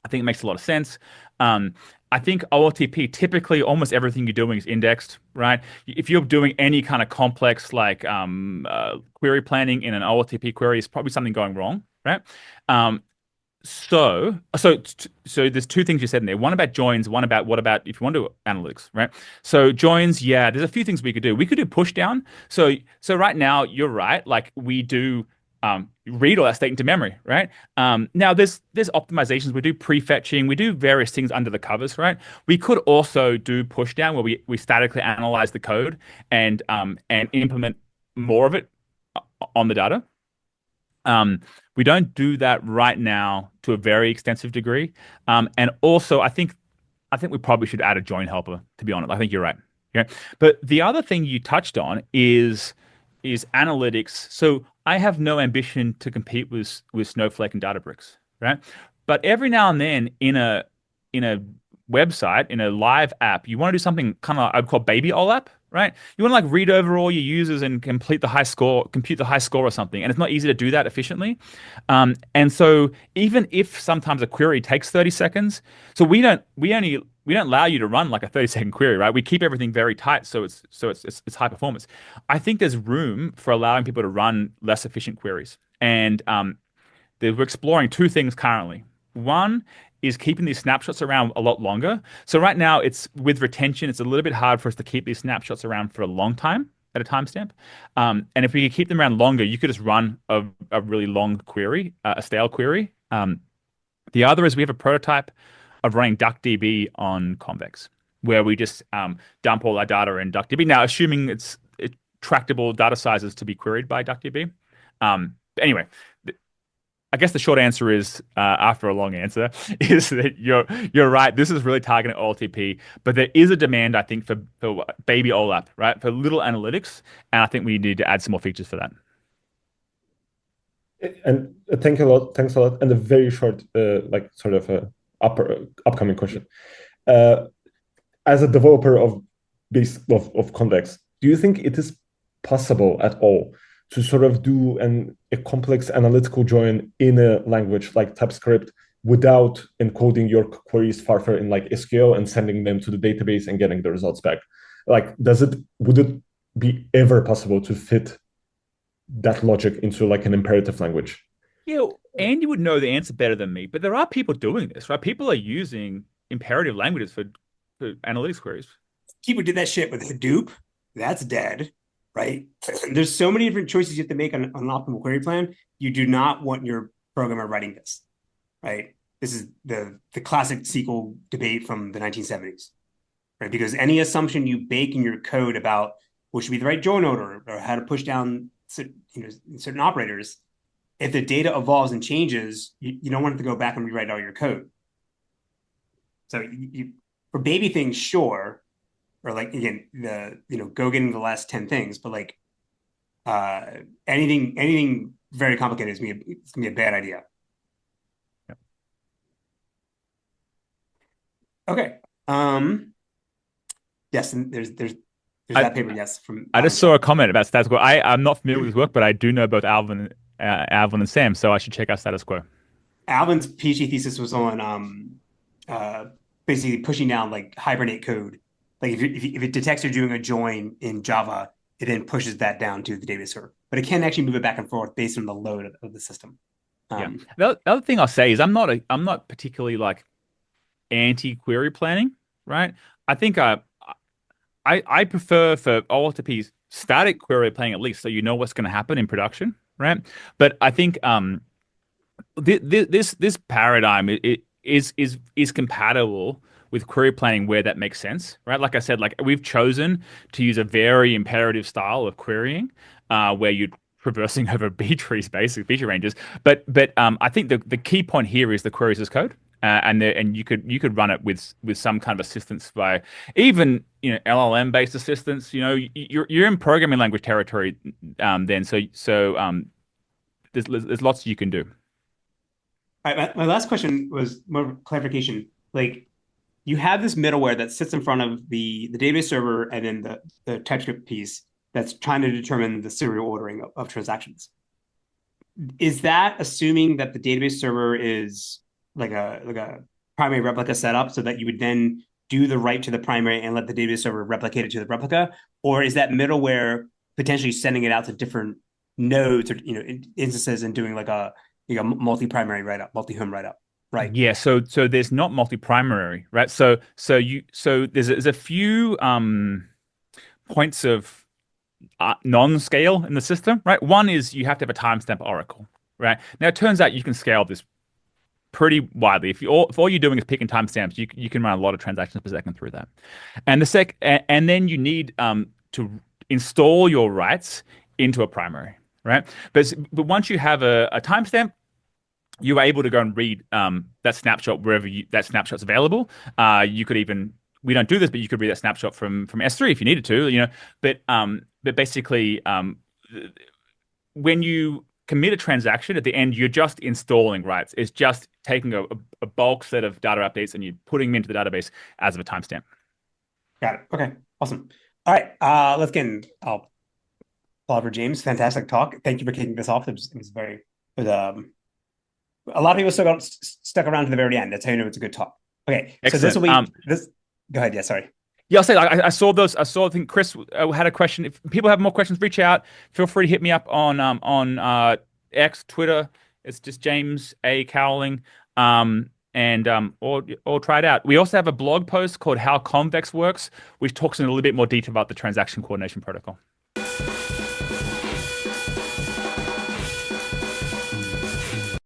I think it makes a lot of sense. I think OLTP, typically almost everything you're doing is indexed, right? If you're doing any kind of complex like query planning in an OLTP query, is probably something going wrong, right? So there's two things you said in there. One about joins, one about what about if you want to do analytics, right? So joins, yeah, there's a few things we could do. We could do push down. So right now you're right. Like we do read all that state into memory, right? Now there's optimizations. We do prefetching. We do various things under the covers, right? We could also do push down where we statically analyze the code and implement more of it on the data. We don't do that right now to a very extensive degree. And also, I think we probably should add a join helper, to be honest. I think you're right. Yeah. But the other thing you touched on is analytics. So I have no ambition to compete with Snowflake and Databricks, right? But every now and then in a website, in a live app, you want to do something kind of I'd call baby OLAP, right? You want to like read over all your users and compute the high score or something. And it's not easy to do that efficiently. And so even if sometimes a query takes 30 seconds, so we don't allow you to run like a 30-second query, right? We keep everything very tight, so it's high performance. I think there's room for allowing people to run less efficient queries, and we're exploring two things currently. One is keeping these snapshots around a lot longer. So right now, it's with retention, it's a little bit hard for us to keep these snapshots around for a long time at a timestamp. And if we could keep them around longer, you could just run a really long query, a stale query. The other is we have a prototype of running DuckDB on Convex, where we just dump all our data in DuckDB. Now, assuming it's tractable data sizes to be queried by DuckDB. Anyway, I guess the short answer is, after a long answer, is that you're right. This is really targeting OLTP, but there is a demand, I think, for baby OLAP, right? For little analytics, and I think we need to add some more features for that. And thanks a lot. And a very short, like sort of upcoming question. As a developer of Convex, do you think it is possible at all to sort of do a complex analytical join in a language like TypeScript without encoding your queries further in like SQL and sending them to the database and getting the results back? Like, would it be ever possible to fit that logic into like an imperative language? Yeah, Andy would know the answer better than me, but there are people doing this, right? People are using imperative languages for analytics queries. People did that shit with Hadoop. That's dead. right? There's so many different choices you have to make on an optimal query plan. You do not want your programmer writing this, right? This is the classic SQL debate from the 1970s, right? Because any assumption you bake in your code about what should be the right join order or how to push down certain operators, if the data evolves and changes, you don't want it to go back and rewrite all your code. So for baby things, sure, or like again, go getting the last 10 things, but like anything very complicated is gonna be a bad idea. Yep. Okay. Yes, and there's that paper. Yes, from I just saw a comment about status quo. I'm not familiar with his work, but I do know both Alvin and Sam, so I should check out status quo. Alvin's PhD thesis was on basically pushing down like Hibernate code. Like if it detects you're doing a join in Java, it then pushes that down to the database server. But it can actually move it back and forth based on the load of the system. Yeah. The other thing I'll say is I'm not particularly like anti-query planning, right? I think I prefer for OLTP static query planning at least, so you know what's going to happen in production, right? But I think this paradigm is compatible with query planning where that makes sense, right? Like I said, like we've chosen to use a very imperative style of querying, where you're traversing over B trees, basically feature ranges. But I think the key point here is the queries as code. And you could run it with some kind of assistance by even LLM based assistance. You're in programming language territory then. So there's lots you can do. All right, my last question was more clarification. Like you have this middleware that sits in front of the database server and then the TypeScript piece that's trying to determine the serial ordering of transactions. Is that assuming that the database server is like a primary replica setup so that you would then do the write to the primary and let the database server replicate it to the replica? Or is that middleware potentially sending it out to different nodes or instances and doing like a multi-primary write-up, multi-home write-up? Right. Yeah, so there's not multi-primary, right? So there's a few points of non-scale in the system, right? One is you have to have a timestamp oracle, right? Now it turns out you can scale this pretty widely. If all you're doing is picking timestamps, you can run a lot of transactions per second through that. And and then you need to install your writes into a primary, right? But once you have a timestamp, you're able to go and read that snapshot wherever that snapshot's available. You could even, we don't do this, but you could read that snapshot from S3 if you needed to, But basically, when you commit a transaction at the end, you're just installing writes. It's just taking a bulk set of data updates and you're putting them into the database as of a timestamp. Got it. Okay. Awesome. All right. Let's get in. I'll applaud for James. Fantastic talk. Thank you for kicking this off. It was very. A lot of people stuck around to the very end. That's how you know it's a good talk. Okay. Excellent. So this will be this. Go ahead. Yeah. Sorry. Yeah, I'll say I saw those. I think Chris had a question. If people have more questions, reach out. Feel free to hit me up on X, Twitter. It's just James A. Cowling, or try it out. We also have a blog post called How Convex Works, which talks in a little bit more detail about the transaction coordination protocol.